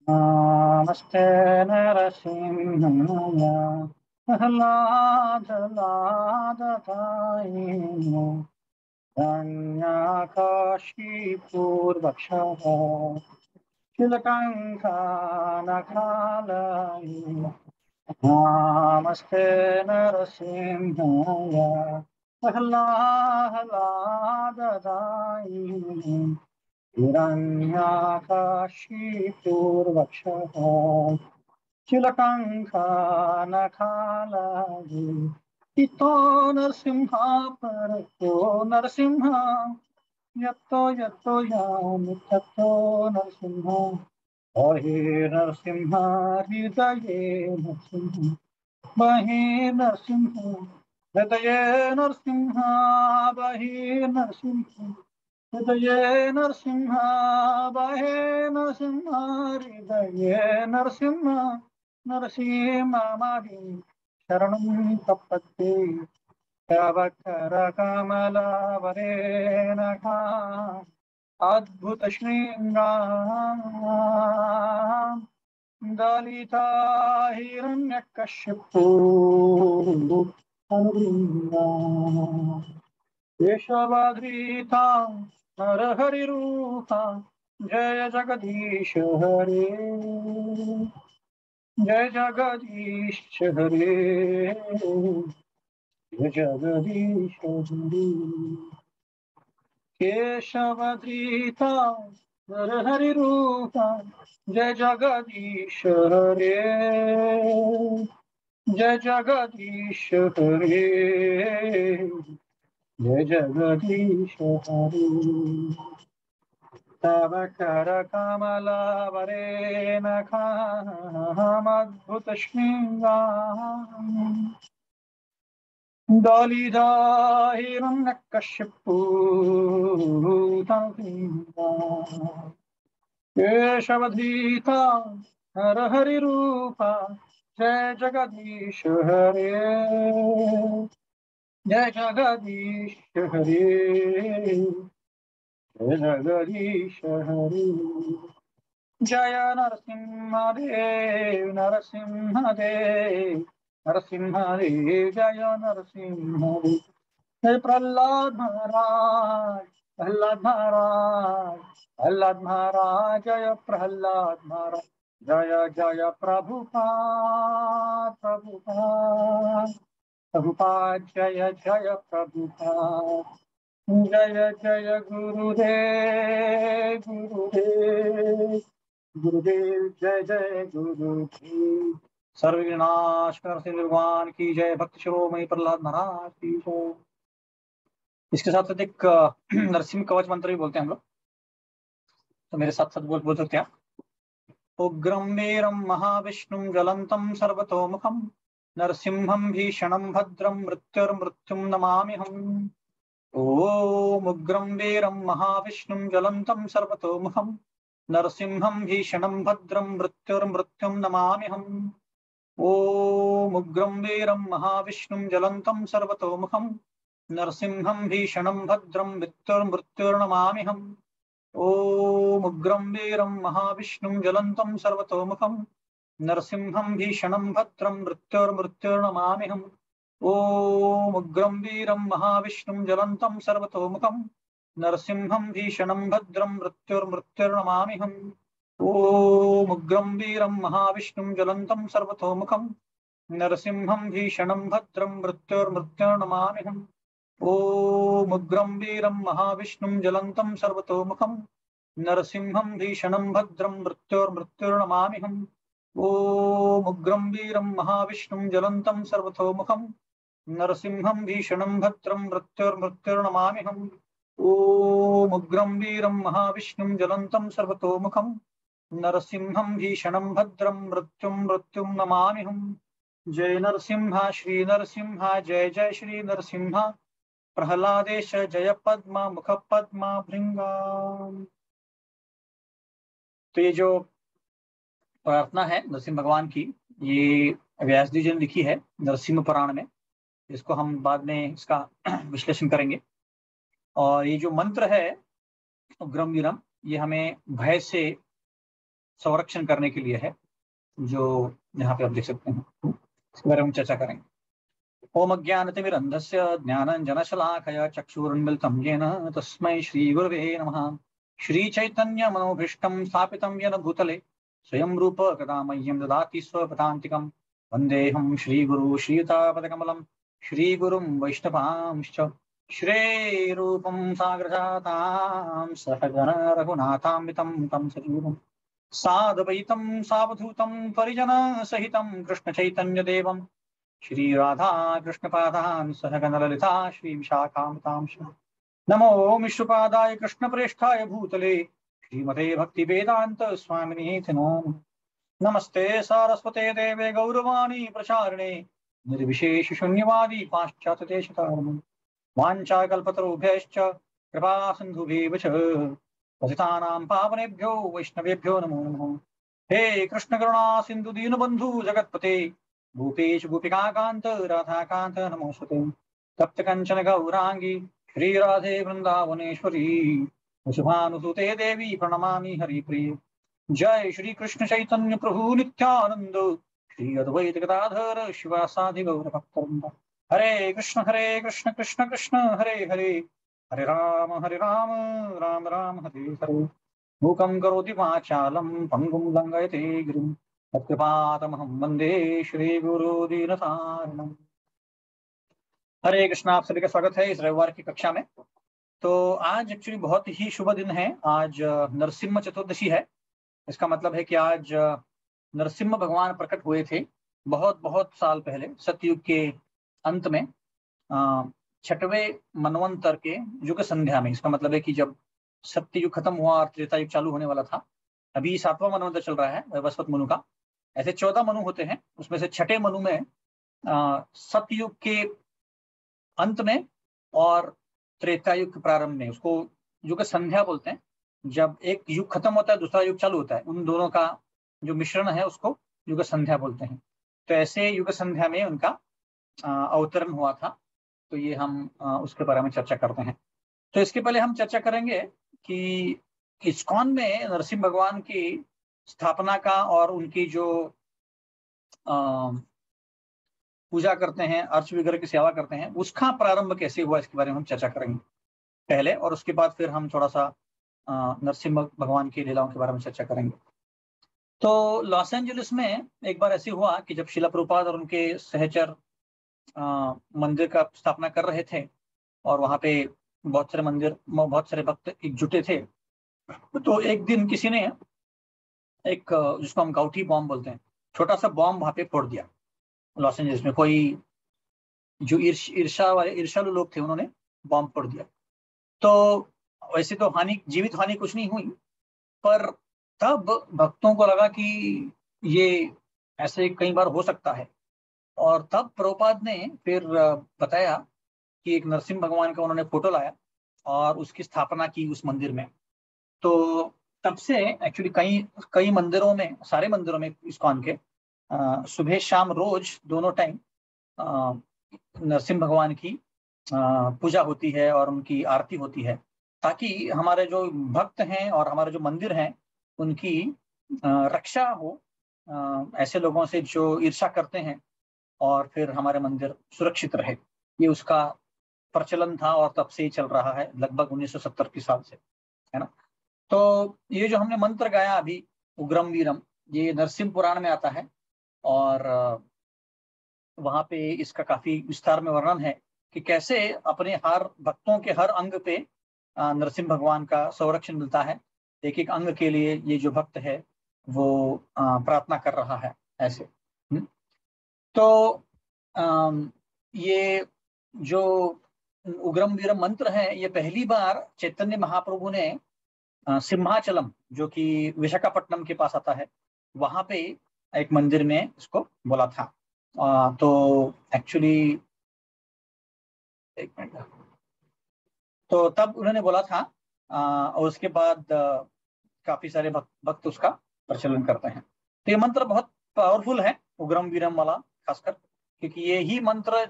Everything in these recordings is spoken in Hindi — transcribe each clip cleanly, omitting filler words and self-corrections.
नमस्ते नरसिंहाय प्रह्लादलादतायिनो धन्याकाशीपूर्वक्षः शिलकङ्कानकालयिनो नमस्ते नरसिंहाय प्रह्लादलादतायिनो हिरण्याकाशीपूर्वक्षः चिलकङ्कानखालयि इतो नरसिंहा परतो नरसिंहा यत्तो यत्तो यामि तत्तो नरसिंहा बहि नरसिंहा हृदये नरसिंहा बहि नरसिंहा हृदये नरसिंहा बहि नरसिंहा हृदये नरसिंह बाहे नरसिंह हृदये नरसिंह नरसिंहमादि शरणं प्रपद्ये तव करकमलवरेणः अद्भुतशृङ्गां दलिता हिरण्यकश्यपो अनुबृन्दा केशवाधृता नरहरिरूपा जय जगदीश हरे जय जगदीश हरे जय जगदीश हरे केशवाधृता नरहरिरूपा जय जगदीश हरे जय जगदीश हरे जय जगदीश हरे तव करकमलवरेणखामद्भुतशृङ्गाम् दलिता हिरण्यकश्यपो केशवधीता नरहरिरूपा जय जगदीश हरे जय जगदीश हरे जय जगदीश हरे जय नरसिंहदेव नरसिंहदेव नरसिंहदेव जय नरसिंहदेव जय प्रहलाद महाराज प्रहलाद महाराज प्रहलाद महाराज जय प्रहलाद महाराज जय जय प्रभुपाद प्रभुपाद प्रभुपाद जय जय प्रभुपाद जय जय गुरुदेव गुरुदेव गुरुदेव जय जय गुरुदेव सर्वविनाशकर से भगवान की जय भक्त शिरोमणि प्रहलाद महाराज की जय। इसके साथ साथ एक नरसिंह कवच मंत्र भी बोलते हैं हम लोग, तो मेरे साथ साथ बोल सकते हैं। उग्रं वीरं महाविष्णुं ज्वलन्तं सर्वतोमुखं नरसिंहं भीषणं भद्रं मृत्युर्मृत्युं नमाम्यहम्। ॐ उग्रं वीरं महाविष्णुं ज्वलन्तं सर्वतोमुखं नरसिंहं भीषणं भद्रं मृत्युर्मृत्युं नमाम्यहम्। ॐ उग्रं वीरं महाविष्णुं ज्वलन्तं सर्वतोमुखं नरसिंहं भीषणं भद्रं मृत्युर्मृत्युर्नमाम्यहम्। ॐ उग्रं वीरं महाविष्णुं ज्वलन्तं सर्वतोमुखं नरसिंहं भीषणं भद्रं मृत्युर्मृत्युर्नमाम्यहम्। ॐ उग्रं वीरं महाविष्णुं ज्वलन्तं सर्वतोमुखं नरसिंहं भीषणं भद्रं मृत्युर्मृत्युर्नमाम्यहम्। ॐ उग्रं वीरं महाविष्णुं ज्वलन्तं सर्वतोमुखं नरसिंहं भीषणं भद्रं मृत्युर्मृत्युर्नमाम्यहम्। ॐ उग्रं वीरं महाविष्णुं ज्वलन्तं सर्वतोमुखं नरसिंहं भीषणं भद्रं मृत्युर्मृत्युर्नमाम्यहम्। ॐ उग्रं वीरं महाविष्णुं ज्वलन्तं सर्वतोमुखं नरसिंहं भीषणं भद्रं मृत्युर्मृत्युर्नमाम्यहम्। ॐ उग्रं वीरं महाविष्णुं ज्वलन्तं सर्वतोमुखं नरसिंहं भीषणं भद्रं मृत्युं नमाम्यहम्। जय नरसिंह श्री नरसिंह जय जय श्री नरसिंह प्रहलादेश जय पद्मा मुख पद्मा भृंगा। तो ये जो प्रार्थना है नरसिंह भगवान की, ये व्यास जी ने लिखी है नरसिंह पुराण में। इसको हम बाद में इसका विश्लेषण करेंगे। और ये जो मंत्र है उग्रम वीरम, ये हमें भय से संरक्षण करने के लिए है, जो यहाँ पे आप देख सकते हैं। इसके बारे में हम चर्चा करेंगे। ओम अज्ञानतिमिरन्धस्य ज्ञानाञ्जनशलाकया चक्षुरुन्मिलितं येन तस्मै श्रीगुरवे नमः। श्रीचैतन्यमनोभीष्टं स्थापितं येन भूतले स्वयं रूप कदा मह्यं ददाति स्वपदान्तिकं। वन्देऽहं श्रीगुरु श्रीयुतापदकमलं श्रीगुरुं वैष्णवांश्च श्रीरूपं साग्रजातां सहगण रघुनाथान्वितं तं सजीवं साद्वैतं सावधूतं परिजनसहितं कृष्णचैतन्यदेवं श्री राधा कृष्ण पादान सहगण ललिता श्री विशाखामतांश। नमो विष्णुपादाय कृष्ण प्रेष्ठाय भूतले श्रीमते भक्ति वेदांत स्वामिने नमः। नमस्ते सारस्वते देवे गौरवाणी प्रचारिणे निर्विशेष शून्यवादी पाश्चात्य देशतारिणे। वाञ्छाकल्पतरुभ्यश्च कृपा सिन्धुभ्येव च पतितानां पावनेभ्यो वैष्णवेभ्यो नमो नमः। हे कृष्ण करुणा सिंधु दीनबंधु जगत्पते भूपेश गोपिकाकांत राधाकांत नमोस्तुते। तप्त कंचन गौरांगी श्री राधे वृंदावनेश्वरी शुभानुसुते देवी प्रणमामि हरिप्रिय। जय श्री कृष्ण चैतन्य प्रभु नित्यानंद श्री अद्वैत गदाधर शिवासादि गौर भक्तवृंद। हरे कृष्ण कृष्ण कृष्ण हरे हरे, हरे राम राम राम हरे हरे। मूकं करोति वाचालं पंगुं लंघयते गिरिं तत्कृपातमहं वंदे श्रीगुरु दीनतारिणम्। हरे कृष्ण, आप सभी का स्वागत है इस रविवार की कक्षा में। तो आज एक्चुअली बहुत ही शुभ दिन है। आज नरसिम्हा चतुर्दशी है। इसका मतलब है कि आज नरसिम्हा भगवान प्रकट हुए थे बहुत बहुत साल पहले, सतयुग के अंत में, 6वें मनवंतर के युग संध्या में। इसका मतलब है कि जब सत्ययुग खत्म हुआ और त्रेता युग चालू होने वाला था। अभी 7वां मनवंतर चल रहा है वैवस्वत मनु का। ऐसे 14 मनु होते हैं, उसमें से 6ठे मनु में सतयुग के अंत में और त्रेता युग के प्रारंभ में, उसको युग संध्या बोलते हैं। जब एक युग खत्म होता है दूसरा युग चालू होता है, उन दोनों का जो मिश्रण है उसको युग संध्या बोलते हैं। तो ऐसे युग संध्या में उनका अवतरण हुआ था। तो ये हम उसके बारे में चर्चा करते हैं। तो इसके पहले हम चर्चा करेंगे कि इस्कॉन में नरसिम्हा भगवान की स्थापना का और उनकी जो पूजा करते हैं, अर्च विग्रह की सेवा करते हैं, उसका प्रारंभ कैसे हुआ, इसके बारे में हम चर्चा करेंगे पहले, और उसके बाद फिर हम थोड़ा सा नरसिम्हा भगवान की लीलाओं के बारे में चर्चा करेंगे। तो लॉस एंजलिस में एक बार ऐसे हुआ कि जब शिला प्रभुपाद और उनके सहचर मंदिर का स्थापना कर रहे थे और वहां पे बहुत सारे भक्त एकजुटे थे। तो एक दिन किसी ने एक, जिसको हम गाउठी बॉम्ब बोलते हैं, छोटा सा बॉम्ब वहां पे फोड़ दिया लॉस एंजलिस में। कोई जो ईर्ष्यालु लोग थे उन्होंने बॉम्ब फोड़ दिया। तो वैसे तो जीवित हानि कुछ नहीं हुई, पर तब भक्तों को लगा कि ये ऐसे कई बार हो सकता है। और तब प्रभुपाद ने फिर बताया कि एक नरसिम्हा भगवान का उन्होंने फोटो लाया और उसकी स्थापना की उस मंदिर में। तो तब से एक्चुअली कई मंदिरों में, सारे मंदिरों में इस्कॉन के सुबह शाम रोज दोनों टाइम नरसिम्हा भगवान की पूजा होती है और उनकी आरती होती है, ताकि हमारे जो भक्त हैं और हमारे जो मंदिर हैं उनकी रक्षा हो ऐसे लोगों से जो ईर्ष्या करते हैं, और फिर हमारे मंदिर सुरक्षित रहे। ये उसका प्रचलन था और तब से ही चल रहा है, लगभग 1970 के साल से, है ना। तो ये जो हमने मंत्र गाया अभी, उग्रम वीरम, ये नरसिम्हा पुराण में आता है और वहां पे इसका काफी विस्तार में वर्णन है कि कैसे अपने हर भक्तों के हर अंग पे नरसिम्हा भगवान का संरक्षण मिलता है। एक एक अंग के लिए ये जो भक्त है वो प्रार्थना कर रहा है ऐसे। तो ये जो उग्रम वीरम मंत्र है, ये पहली बार चैतन्य महाप्रभु ने सिंहाचलम, जो कि विशाखापट्टनम के पास आता है, वहां पे एक मंदिर में इसको बोला था। तो एक्चुअली एक मिनट, तो तब उन्होंने बोला था और उसके बाद काफी सारे भक्त उसका प्रचलन करते हैं। तो ये मंत्र बहुत पावरफुल है, उग्रम वीरम वाला, खासकर क्योंकि ये ही मंत्र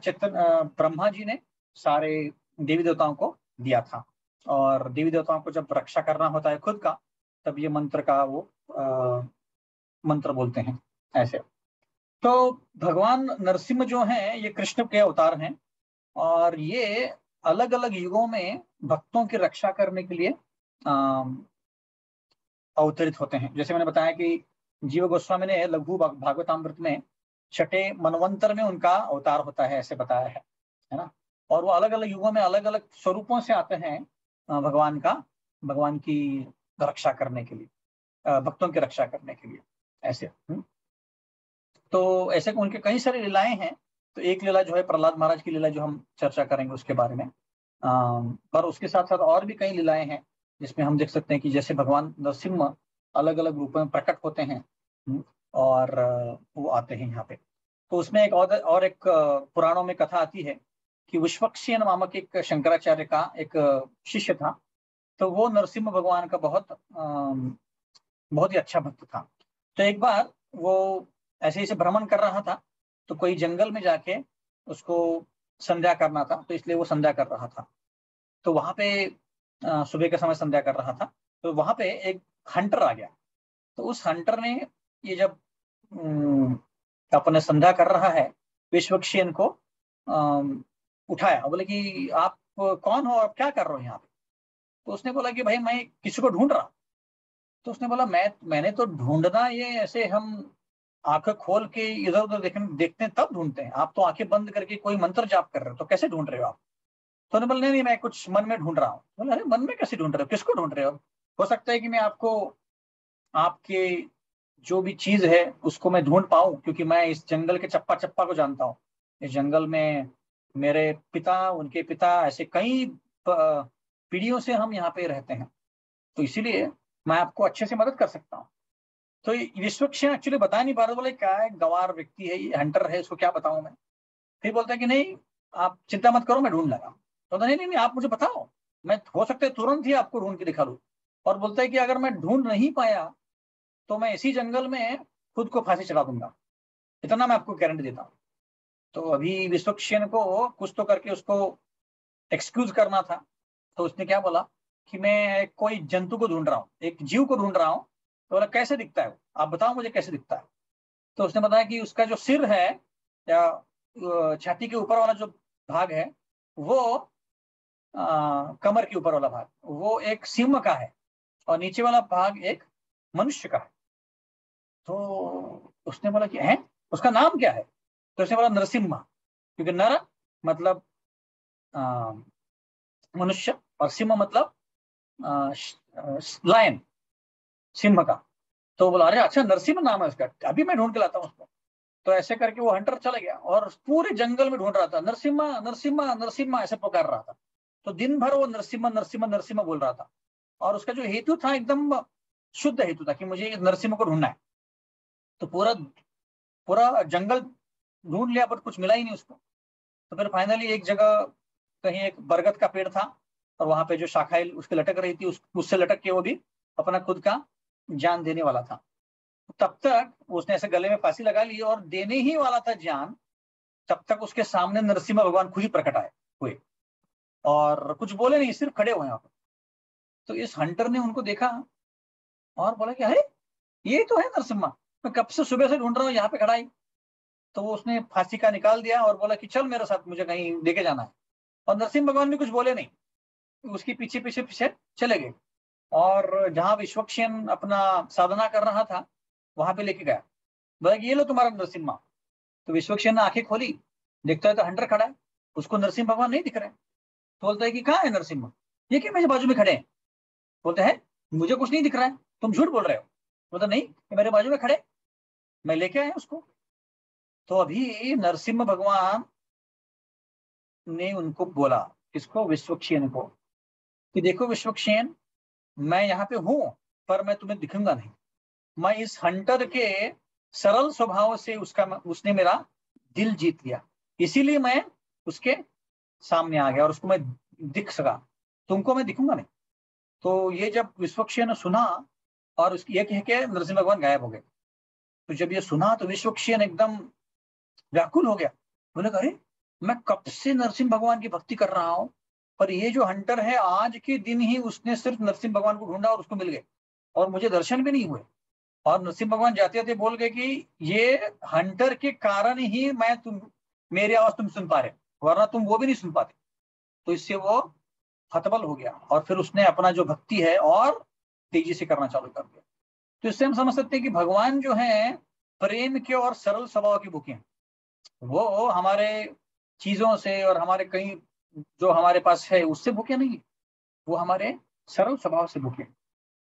ब्रह्मा जी ने सारे देवी देवताओं को दिया था। और देवी देवताओं को जब रक्षा करना होता है खुद का, तब ये मंत्र का वो मंत्र बोलते हैं ऐसे। तो भगवान नरसिंह जो हैं ये कृष्ण के अवतार हैं, और ये अलग अलग युगों में भक्तों की रक्षा करने के लिए अवतरित होते हैं। जैसे मैंने बताया कि जीव गोस्वामी ने लघु भागवतामृत में छठे मनवंतर में उनका अवतार होता है ऐसे बताया है ना। और वो अलग अलग युगों में अलग अलग स्वरूपों से आते हैं भगवान की रक्षा करने के लिए, भक्तों की रक्षा करने के लिए ऐसे। तो ऐसे उनके कई सारी लीलाएं हैं। तो एक लीला जो है प्रहलाद महाराज की लीला जो हम चर्चा करेंगे उसके बारे में, पर उसके साथ साथ और भी कई लीलाएं हैं जिसमें हम देख सकते हैं कि जैसे भगवान नरसिम्हा अलग अलग रूपों में प्रकट होते हैं और वो आते हैं यहाँ पे। तो उसमें एक और एक पुराणों में कथा आती है कि विश्वक्सेन नामक एक शंकराचार्य का एक शिष्य था। तो वो नरसिम्हा भगवान का बहुत ही अच्छा भक्त था। तो एक बार वो ऐसे ही से भ्रमण कर रहा था, तो कोई जंगल में जाके उसको संध्या करना था, तो इसलिए वो संध्या कर रहा था। तो वहां पे सुबह के समय संध्या कर रहा था, तो वहां पे एक हंटर आ गया। तो उस हंटर ने ये जब अपने संध्या कर रहा है विश्वक्सेन को उठाया और बोले कि आप कौन हो, आप क्या कर रहे हो यहाँ पे। तो उसने बोला कि भाई मैं किसी को ढूंढ रहा। तो उसने बोला मैंने तो ढूंढना, ये ऐसे हम आंखें खोल के इधर उधर देखते हैं तब ढूंढते हैं, आप तो आंखें बंद करके कोई मंत्र जाप कर रहे हो, तो कैसे ढूंढ रहे हो आप। तो उन्होंने बोला नहीं नहीं मैं कुछ मन में ढूंढ रहा हूँ। बोला अरे मन में कैसे ढूंढ रहे हो, किसको ढूंढ रहे हो सकता है कि मैं आपको आपके जो भी चीज है उसको मैं ढूंढ पाऊं, क्योंकि मैं इस जंगल के चप्पा चप्पा को जानता हूँ। इस जंगल में मेरे पिता, उनके पिता, ऐसे कई पीढ़ियों से हम यहाँ पे रहते हैं, तो इसीलिए मैं आपको अच्छे से मदद कर सकता हूँ। तो विश्वक्सेन एक्चुअली बता नहीं पा रहा, बोले क्या है, गवार व्यक्ति है, ये हंटर है, इसको क्या बताऊं मैं। फिर बोलता है कि नहीं आप चिंता मत करो मैं ढूंढ लगा। तो नहीं नहीं नहीं आप मुझे बताओ, मैं हो सकता है तुरंत ही आपको ढूंढ के दिखा दूं। और बोलता है कि अगर मैं ढूंढ नहीं पाया तो मैं इसी जंगल में खुद को फांसी चढ़ा दूंगा, इतना मैं आपको गारंटी देता हूँ। तो अभी विश्वक्सेन को कुछ तो करके उसको एक्सक्यूज करना था। तो उसने क्या बोला कि मैं कोई जंतु को ढूंढ रहा हूँ, एक जीव को ढूंढ रहा हूँ। तो बोला कैसे दिखता है वो, आप बताओ मुझे कैसे दिखता है। तो उसने बताया कि उसका जो सिर है या छाती के ऊपर वाला जो भाग है वो कमर के ऊपर वाला भाग वो एक सिंह का है, और नीचे वाला भाग एक मनुष्य का है। तो उसने बोला कि है उसका नाम क्या है। तो उसने बोला नरसिम्हा, क्योंकि नर मतलब मनुष्य और सिंह मतलब लायन, सिंह का। तो बोला अरे अच्छा नरसिम्हा नाम है उसका, अभी मैं ढूंढ के लाता हूँ उसको। तो ऐसे करके वो हंटर चला गया और पूरे जंगल में ढूंढ रहा था, नरसिम्हा नरसिम्हा नरसिम्हा ऐसे पुकार रहा था। तो दिन भर वो नरसिम्हा नरसिम्हा नरसिम्हा बोल रहा था, और उसका जो हेतु था एकदम शुद्ध हेतु था कि मुझे नरसिम्हा को ढूंढना है। तो पूरा पूरा जंगल ढूंढ लिया पर कुछ मिला ही नहीं उसको। तो फिर फाइनली एक जगह कहीं एक बरगद का पेड़ था, और वहां पे जो शाखाएं उसके लटक रही थी उससे लटक के वो भी अपना खुद का जान देने वाला था। तब तक उसने ऐसे गले में फांसी लगा ली और देने ही वाला था जान, तब तक उसके सामने नरसिम्हा भगवान खुद ही प्रकट आए हुए, और कुछ बोले नहीं, सिर्फ खड़े हुए यहाँ पर। तो इस हंटर ने उनको देखा और बोला कि अरे ये तो है नरसिम्हा, मैं कब से सुबह से ढूंढ रहा हूँ, यहाँ पे खड़ा ही। तो वो उसने फांसी का निकाल दिया और बोला कि चल मेरे साथ, मुझे कहीं लेके जाना है। और नरसिम्हा भगवान भी कुछ बोले नहीं, उसके पीछे पीछे पीछे चले गए, और जहां विश्वक्सेन अपना साधना कर रहा था वहां पे लेके गया। बोला कि ये लो तुम्हारा नरसिम्हा। तो विश्वक्सेन ने आंखें खोली, देखता है तो हंटर खड़ा है, उसको नरसिंह भगवान नहीं दिख रहे। तो बोलता है कि कहाँ है नरसिम्हा, ये कि मेरे बाजू में खड़े हैं। बोलते हैं मुझे कुछ नहीं दिख रहा है, तुम झूठ बोल रहे हो। बोलता नहीं ये मेरे बाजू में खड़े, मैं लेके आया उसको। तो अभी नरसिम्हा भगवान ने उनको बोला, किसको, विश्वक्सेन को, कि देखो विश्वक्सेन, मैं यहाँ पे हूं पर मैं तुम्हें दिखूंगा नहीं। मैं इस हंटर के सरल स्वभाव से उसने मेरा दिल जीत लिया, इसीलिए मैं उसके सामने आ गया और उसको मैं दिख सका, तुमको मैं दिखूंगा नहीं। तो ये जब विश्वक्सेन ने सुना और उसकी ये कह के नरसिंह भगवान गायब हो गए। तो जब ये सुना तो विश्वक्सेन एकदम व्याकुल हो गया। बोले अरे मैं कब से नरसिंह भगवान की भक्ति कर रहा हूँ, पर ये जो हंटर है आज के दिन ही उसने सिर्फ नरसिंह भगवान को ढूंढा और उसको मिल गए, और मुझे दर्शन भी नहीं हुए। और नरसिंह भगवान जाते जाते बोल गए कि ये हंटर के कारण ही मैं मेरी आवाज तुम सुन पा रहे, वरना तुम वो भी नहीं सुन पाते। तो इससे वो हतबल हो गया और फिर उसने अपना जो भक्ति है और तेजी से करना चालू कर दिया। तो इससे हम समझ सकते हैं कि भगवान जो है प्रेम के और सरल स्वभाव की भूखे हैं। वो हमारे चीजों से और हमारे कई जो हमारे पास है उससे भूखे नहीं है, वो हमारे सरल स्वभाव से भूखे हैं।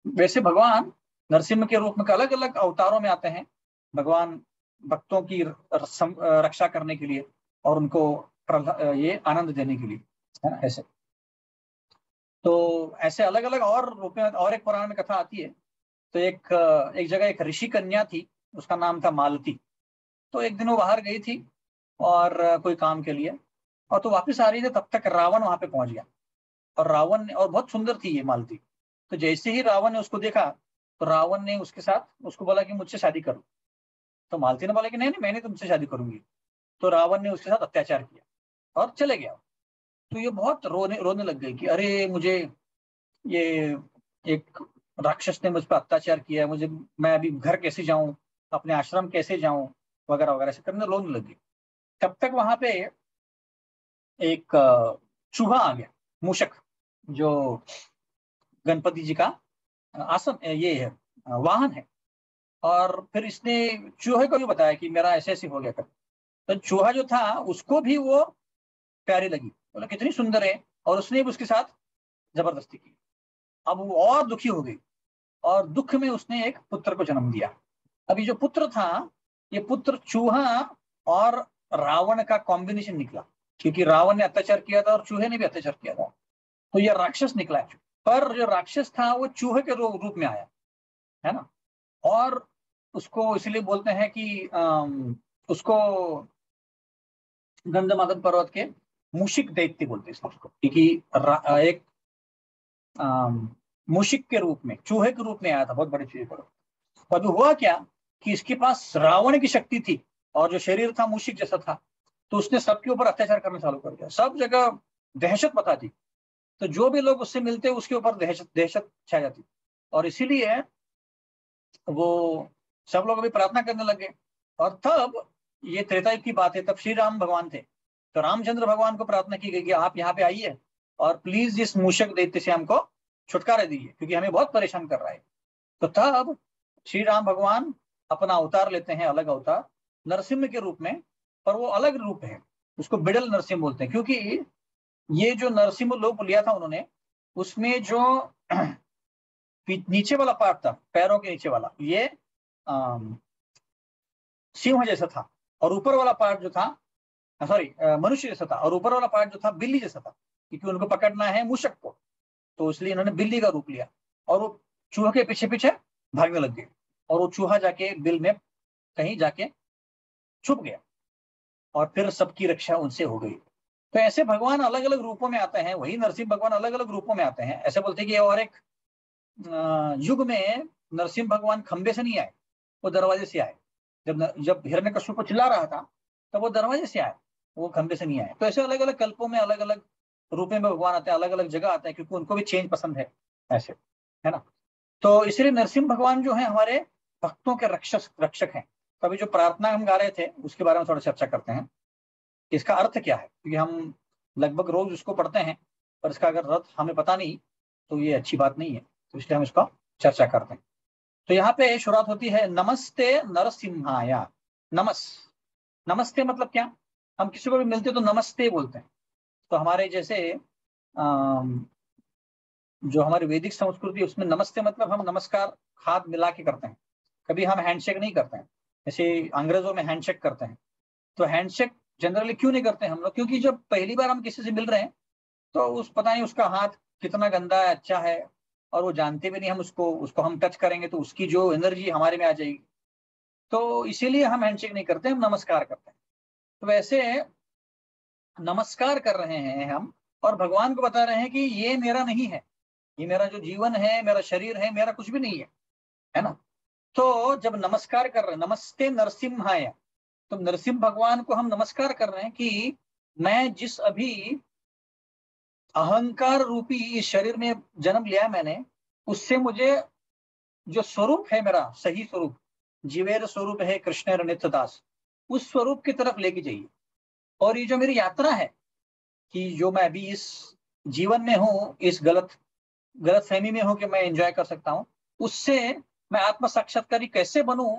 वैसे भगवान नरसिंह के रूप में अलग अलग अवतारों में आते हैं, भगवान भक्तों की रक्षा करने के लिए और उनको ये आनंद देने के लिए, है ना। ऐसे तो ऐसे अलग अलग और रूप में और एक पुराण में कथा आती है। तो एक जगह एक ऋषि कन्या थी, उसका नाम था मालती। तो एक दिन वो बाहर गई थी और कोई काम के लिए, और तो वापस आ रही थी, तब तक रावण वहां पे पहुंच गया। और रावण ने, और बहुत सुंदर थी ये मालती, तो जैसे ही रावण ने उसको देखा तो रावण ने उसके साथ उसको बोला कि मुझसे शादी करो। तो मालती ने बोला कि नहीं नहीं, मैंने तुमसे शादी करूंगी। तो रावण ने उसके साथ अत्याचार किया और चले गया। तो ये बहुत रोने रोने लग गई कि अरे मुझे ये एक राक्षस ने मुझ पर अत्याचार किया है, मुझे, मैं अभी घर कैसे जाऊं, अपने आश्रम कैसे जाऊं, वगैरह वगैरह से करने रोने लगी। तब तक वहां पे एक चूहा आ गया, मूषक, जो गणपति जी का आसन ये है, वाहन है। और फिर इसने चूहे को भी बताया कि मेरा ऐसे ऐसे हो गया कर। तो चूहा जो था उसको भी वो प्यारी लगी, बोला कितनी सुंदर है, और उसने भी उसके साथ जबरदस्ती की। अब वो और दुखी हो गई और दुख में उसने एक पुत्र को जन्म दिया। अभी जो पुत्र था, ये पुत्र चूहा और रावण का कॉम्बिनेशन निकला, क्योंकि रावण ने अत्याचार किया था और चूहे ने भी अत्याचार किया था। तो ये राक्षस निकला है। पर जो राक्षस था वो चूहे के रूप में आया, है ना। और उसको इसलिए बोलते हैं कि उसको गंधमादन पर्वत के मूषिक दैत्य बोलते हैं उसको, क्योंकि एक मूषिक के रूप में, चूहे के रूप में आया था, बहुत बड़े चूहे पर। पर हुआ क्या कि इसके पास रावण की शक्ति थी और जो शरीर था मूषिक जैसा था, तो उसने सबके ऊपर अत्याचार करना चालू कर दिया, सब जगह दहशत बता दी। तो जो भी लोग उससे मिलते उसके ऊपर दहशत दहशत छा जाती। और इसीलिए वो सब लोग अभी प्रार्थना करने लगे। और तब ये त्रेता युग की बात है, तब श्री राम भगवान थे। तो रामचंद्र भगवान को प्रार्थना की गई कि आप यहाँ पे आइए और प्लीज इस मूषक दैत्य से हमको छुटकारा दीजिए, क्योंकि हमें बहुत परेशान कर रहा है। तो तब श्री राम भगवान अपना अवतार लेते हैं, अलग अवतार, नरसिंह के रूप में। पर वो अलग रूप है, उसको बिडल नरसिंह बोलते हैं, क्योंकि ये जो नरसिंह लोक लिया था उन्होंने, उसमें जो नीचे वाला पार्ट था, पैरों के नीचे वाला, ये सिंह जैसा था। और ऊपर वाला पार्ट जो था, सॉरी, मनुष्य जैसा था। और ऊपर वाला पार्ट जो था बिल्ली जैसा था, क्योंकि उनको पकड़ना है मूषक को, तो इसलिए इन्होंने बिल्ली का रूप लिया। और वो चूहे के पीछे पीछे भागने लग गए, और वो चूहा जाके बिल में कहीं जाके छुप गया, और फिर सबकी रक्षा उनसे हो गई। तो ऐसे भगवान अलग अलग रूपों में आते हैं, वही नरसिंह भगवान अलग अलग रूपों में आते हैं। ऐसे बोलते हैं कि और एक युग में नरसिंह भगवान खंबे से नहीं आए, वो दरवाजे से आए। जब हिरण्यकश्यप को चिल्ला रहा था, तब वो दरवाजे से आए, वो खंबे से नहीं आए। तो ऐसे अलग अलग कल्पों में अलग अलग रूपों में भगवान आते हैं, अलग अलग जगह आते हैं, क्योंकि उनको भी चेंज पसंद है, ऐसे, है ना। तो इसलिए नरसिंह भगवान जो है हमारे भक्तों के रक्षक रक्षक हैं। तो अभी जो प्रार्थना हम गा रहे थे उसके बारे में थोड़ा चर्चा करते हैं, इसका अर्थ क्या है, क्योंकि हम लगभग रोज उसको पढ़ते हैं, पर इसका अगर अर्थ हमें पता नहीं तो ये अच्छी बात नहीं है। तो इसलिए हम इसका चर्चा करते हैं। तो यहाँ पे शुरुआत होती है, नमस्ते नरसिम्हाया। नमस नमस्ते मतलब क्या, हम किसी को भी मिलते तो नमस्ते बोलते हैं। तो हमारे जैसे जो हमारी वैदिक संस्कृति, उसमें नमस्ते मतलब हम नमस्कार हाथ मिला के करते हैं, कभी हम हैंडशेक नहीं करते हैं। जैसे अंग्रेजों में हैंडशेक करते हैं, तो हैंडशेक जनरली क्यों नहीं करते हम लोग, क्योंकि जब पहली बार हम किसी से मिल रहे हैं तो उस पता नहीं उसका हाथ कितना गंदा है, अच्छा है, और वो जानते भी नहीं हम उसको उसको हम टच करेंगे तो उसकी जो एनर्जी हमारे में आ जाएगी। तो इसीलिए हम हैंडशेक नहीं करते, हम नमस्कार करते हैं। तो वैसे नमस्कार कर रहे हैं हम, और भगवान को बता रहे हैं कि ये मेरा नहीं है, ये मेरा जो जीवन है, मेरा शरीर है, मेरा कुछ भी नहीं है ना। तो जब नमस्कार कर रहे हैं, नमस्ते नरसिम्हाय, तो नरसिंह भगवान को हम नमस्कार कर रहे हैं कि मैं जिस अभी अहंकार रूपी इस शरीर में जन्म लिया मैंने, उससे मुझे जो स्वरूप है मेरा सही स्वरूप, जीवेर स्वरूप है कृष्ण नित्य दास, उस स्वरूप की तरफ लेके जाइए। और ये जो मेरी यात्रा है कि जो मैं अभी इस जीवन में हूँ, इस गलत फहमी में हूँ कि मैं एंजॉय कर सकता हूँ, उससे मैं आत्म साक्षात्कारी कैसे बनूं,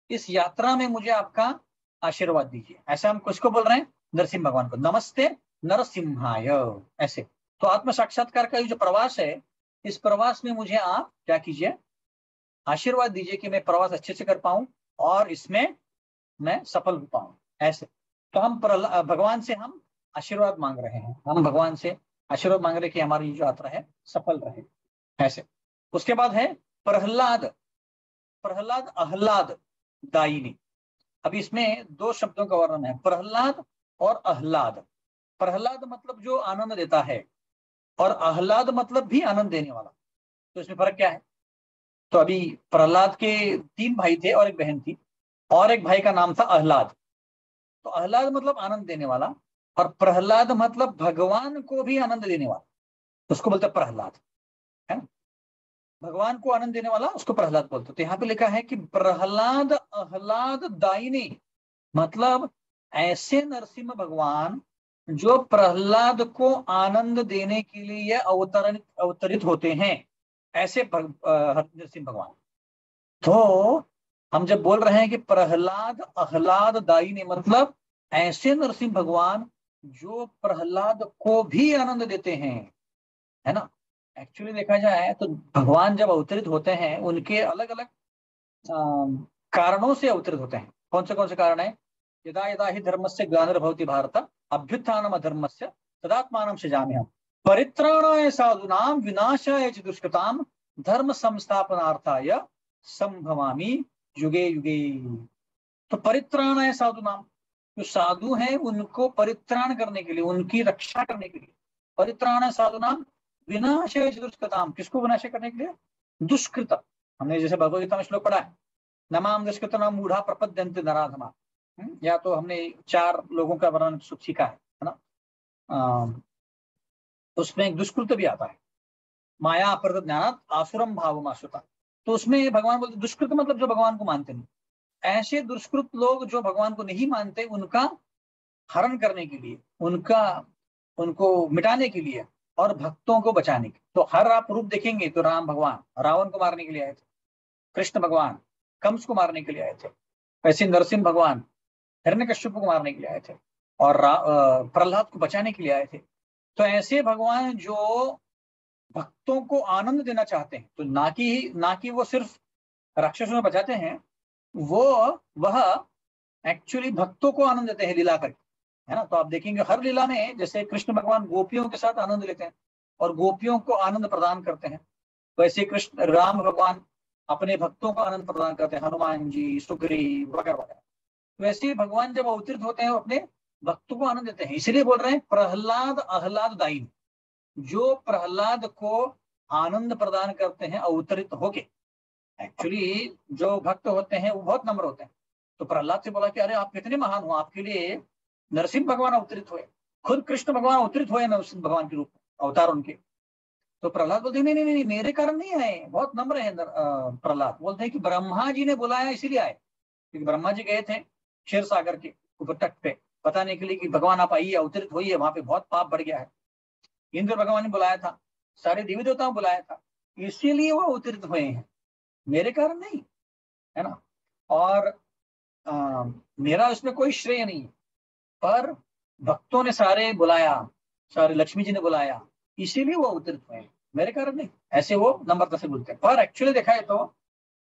इस यात्रा में मुझे आपका आशीर्वाद दीजिए। ऐसा हम किसको बोल रहे हैं? नरसिंह भगवान को। नमस्ते नरसिम्हाय, ऐसे। तो आत्म साक्षात्कार का ये जो प्रवास है, इस प्रवास में मुझे आप क्या कीजिए, आशीर्वाद दीजिए कि मैं प्रवास अच्छे से कर पाऊं और इसमें मैं सफल हो पाऊं, ऐसे। तो हम भगवान से हम आशीर्वाद मांग रहे हैं, हम भगवान से आशीर्वाद मांग रहे हैं कि हमारी ये जो यात्रा है सफल रहे, ऐसे। उसके बाद है प्रहलाद। प्रहलाद आह्लाद दायिनी। अब इसमें दो शब्दों का वर्णन है, प्रहलाद और आह्लाद। प्रहलाद मतलब जो आनंद देता है, और आह्लाद मतलब भी आनंद देने वाला। तो इसमें फर्क क्या है? तो अभी प्रहलाद के 3 भाई थे और एक बहन थी, और एक भाई का नाम था आह्लाद। तो आह्लाद मतलब आनंद देने वाला, और प्रहलाद मतलब भगवान को भी आनंद देने वाला, उसको बोलते हैं प्रहलाद, है ना। भगवान को आनंद देने वाला उसको प्रहलाद बोलते। तो यहाँ पे लिखा है कि प्रहलाद आह्लाद दायिनी, मतलब ऐसे नरसिम्हा भगवान जो प्रहलाद को आनंद देने के लिए अवतरित होते हैं, ऐसे नरसिम्हा भगवान। तो हम जब बोल रहे हैं कि प्रहलाद आह्लाद दायिनी, मतलब ऐसे नरसिम्हा भगवान जो प्रहलाद को भी आनंद देते हैं, है ना। एक्चुअली देखा जाए तो भगवान जब अवतरित होते हैं, उनके अलग अलग कारणों से अवतरित होते हैं। कौन से कारण है? यदा यदा ही धर्मस्य ग्लानिर्भवति भारत अभ्युत्थानम अधर्मस्य तदात्मानं सृजाम्यहम् परित्राणाय साधूनां विनाशाय च दुष्कृतां धर्म संस्थापनार्थाय संभवामि युगे युगे। तो परित्राणाय साधूनां, जो साधु हैं उनको परित्राण करने के लिए, उनकी रक्षा करने के लिए। परित्राणाय साधूनां विनाशाय च दुष्कृतां, किसको विनाश करने के लिए? दुष्कृत। हमने जैसे भगवद गीता में श्लोक पढ़ा है, नमाम दुष्कृतनाम मूढ़ा प्रपद्यन्ते नराधमा। या तो हमने 4 लोगों का वर्णन सीखा है ना। उसमें एक दुष्कृत भी आता है, माया अप्रत ज्ञानात् आसुरम भावम आश्रिता। तो उसमें भगवान बोलते दुष्कृत मतलब जो भगवान को मानते नहीं। ऐसे दुष्कृत लोग जो भगवान को नहीं मानते, उनका हरण करने के लिए, उनको मिटाने के लिए, और भक्तों को बचाने के। तो हर आप रूप देखेंगे तो राम भगवान रावण को मारने के लिए आए थे, कृष्ण भगवान कंस को मारने के लिए आए थे, वैसे नरसिंह भगवान हिरण्यकश्यप को मारने के लिए आए थे, और प्रहलाद को बचाने के लिए आए थे। तो ऐसे भगवान जो भक्तों को आनंद देना चाहते हैं, तो ना कि वो सिर्फ राक्षसों में बचाते हैं, वो वह एक्चुअली भक्तों को आनंद देते हैं लीला करके, है ना। तो आप देखेंगे हर लीला में जैसे कृष्ण भगवान गोपियों के साथ आनंद लेते हैं और गोपियों को आनंद प्रदान करते हैं, वैसे कृष्ण राम भगवान अपने भक्तों को आनंद प्रदान करते हैं, हनुमान जी, सुग्रीव वगैरह वगैरह। वैसे ही भगवान जब अवतरित होते हैं, वो अपने भक्तों को आनंद देते हैं। इसलिए बोल रहे हैं प्रहलाद आह्लाद दायिनी, जो प्रहलाद को आनंद प्रदान करते हैं अवतरित होके। एक्चुअली जो भक्त होते हैं वो बहुत नम्र होते हैं। तो प्रहलाद से बोला कि अरे आप कितने महान हो, आपके लिए नरसिंह भगवान अवतरित हुए, खुद कृष्ण भगवान अवतरित हुए नरसिंह भगवान के रूप में, अवतार उनके। तो प्रहलाद बोलते नहीं नहीं नहीं, मेरे कारण नहीं आए, बहुत नम्र है। प्रहलाद बोलते हैं कि ब्रह्मा जी ने बुलाया इसीलिए आए, क्योंकि ब्रह्मा जी गए थे क्षीर सागर के ऊपर तट पे बताने के लिए कि भगवान आप आइए, अवतरित होइए, वहां पे बहुत पाप बढ़ गया है। इंद्र भगवान ने बुलाया था, सारे देवी देवताओं बुलाया था, इसीलिए वो अवतरित हुए हैं, मेरे कारण नहीं, है ना। और मेरा इसमें कोई श्रेय नहीं, पर भक्तों ने सारे बुलाया, सारे लक्ष्मी जी ने बुलाया, इसीलिए वो अवतरित हुए हैं, मेरे कारण नहीं। ऐसे वो नम्रता से बोलते हैं। पर एक्चुअली देखा है तो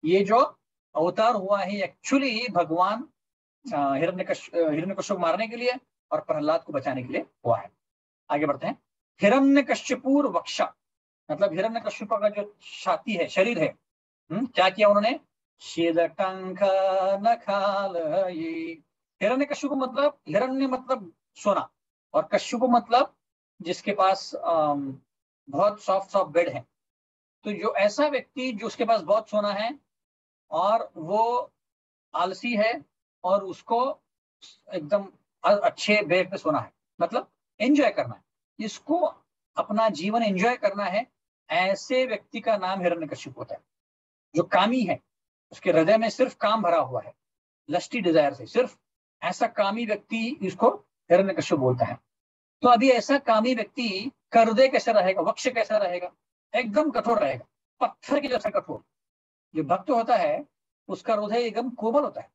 ये जो अवतार हुआ है एक्चुअली भगवान हिरण्यकश्यप मारने के लिए और प्रहलाद को बचाने के लिए हुआ है। आगे बढ़ते हैं। हिरण्यकश्यपूर वक्षा, मतलब हिरण्यकश्यप का जो छाती है, शरीर है, क्या किया उन्होंने? शीदटंक नखाल। हिरण्यकश्यप मतलब, हिरण्य मतलब सोना, और कश्यप मतलब जिसके पास बहुत सॉफ्ट सॉफ्ट बेड है। तो जो ऐसा व्यक्ति जो उसके पास बहुत सोना है और वो आलसी है, और उसको एकदम अच्छे बेड पे सोना है, मतलब एंजॉय करना है, इसको अपना जीवन एंजॉय करना है, ऐसे व्यक्ति का नाम हिरण्यकश्यप होता है। जो कामी है, उसके हृदय में सिर्फ काम भरा हुआ है, लस्टी डिजायर से, सिर्फ ऐसा कामी व्यक्ति इसको हिरण्यकश्यप बोलता है। तो अभी ऐसा कामी व्यक्ति का हृदय कैसा रहेगा, वक्ष कैसा रहेगा, एकदम कठोर रहेगा, पत्थर के जैसा कठोर। जो भक्त होता है उसका हृदय एकदम कोमल होता है,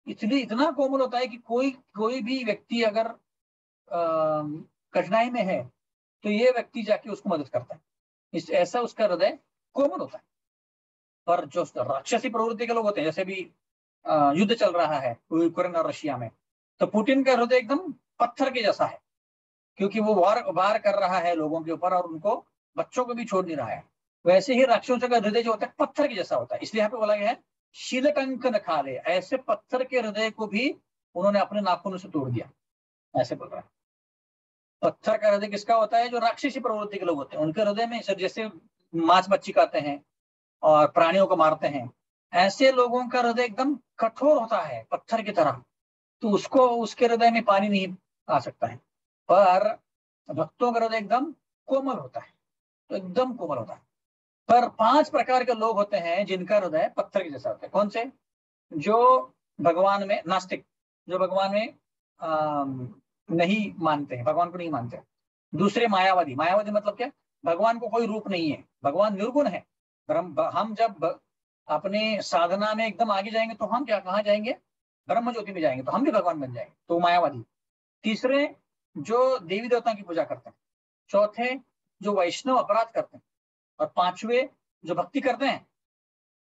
इसलिए इतना कोमल होता है कि कोई कोई भी व्यक्ति अगर कठिनाई में है तो ये व्यक्ति जाके उसको मदद करता है, इस ऐसा उसका हृदय कोमल होता है। पर जो राक्षसी प्रवृत्ति के लोग होते हैं, जैसे भी युद्ध चल रहा है यूक्रेन और रशिया में, तो पुतिन का हृदय एकदम पत्थर के जैसा है, क्योंकि वो वार कर रहा है लोगों के ऊपर और उनको बच्चों को भी छोड़ नहीं रहा है। वैसे ही राक्षसों का हृदय जो होता है पत्थर के जैसा होता है, इसलिए यहाँ पे बोला गया है शीलकंक न खा ले, ऐसे पत्थर के हृदय को भी उन्होंने अपने नाखूनों से तोड़ दिया, ऐसे बोल रहा है। पत्थर का हृदय किसका होता है, जो राक्षसी प्रवृत्ति के लोग होते हैं, उनके हृदय में सर जैसे मांस मच्छी खाते हैं और प्राणियों को मारते हैं, ऐसे लोगों का हृदय एकदम कठोर होता है पत्थर की तरह, तो उसको उसके हृदय में पानी नहीं आ सकता है। पर भक्तों का हृदय एकदम कोमल होता है, तो एकदम कोमल होता है। पर 5 प्रकार के लोग होते हैं जिनका हृदय पत्थर के जैसा होता है। कौन से? जो भगवान में नास्तिक, जो भगवान में नहीं मानते हैं, भगवान को नहीं मानते। दूसरे मायावादी, मायावादी मतलब क्या, भगवान को कोई रूप नहीं है, भगवान निर्गुण है। हम जब अपने साधना में एकदम आगे जाएंगे तो हम क्या कहाँ जाएंगे, ब्रह्म ज्योति में जाएंगे, तो हम भी भगवान बन जाएंगे, तो मायावादी। तीसरे जो देवी देवताओं की पूजा करते हैं। चौथे जो वैष्णव अपराध करते हैं। और 5वें जो भक्ति करते हैं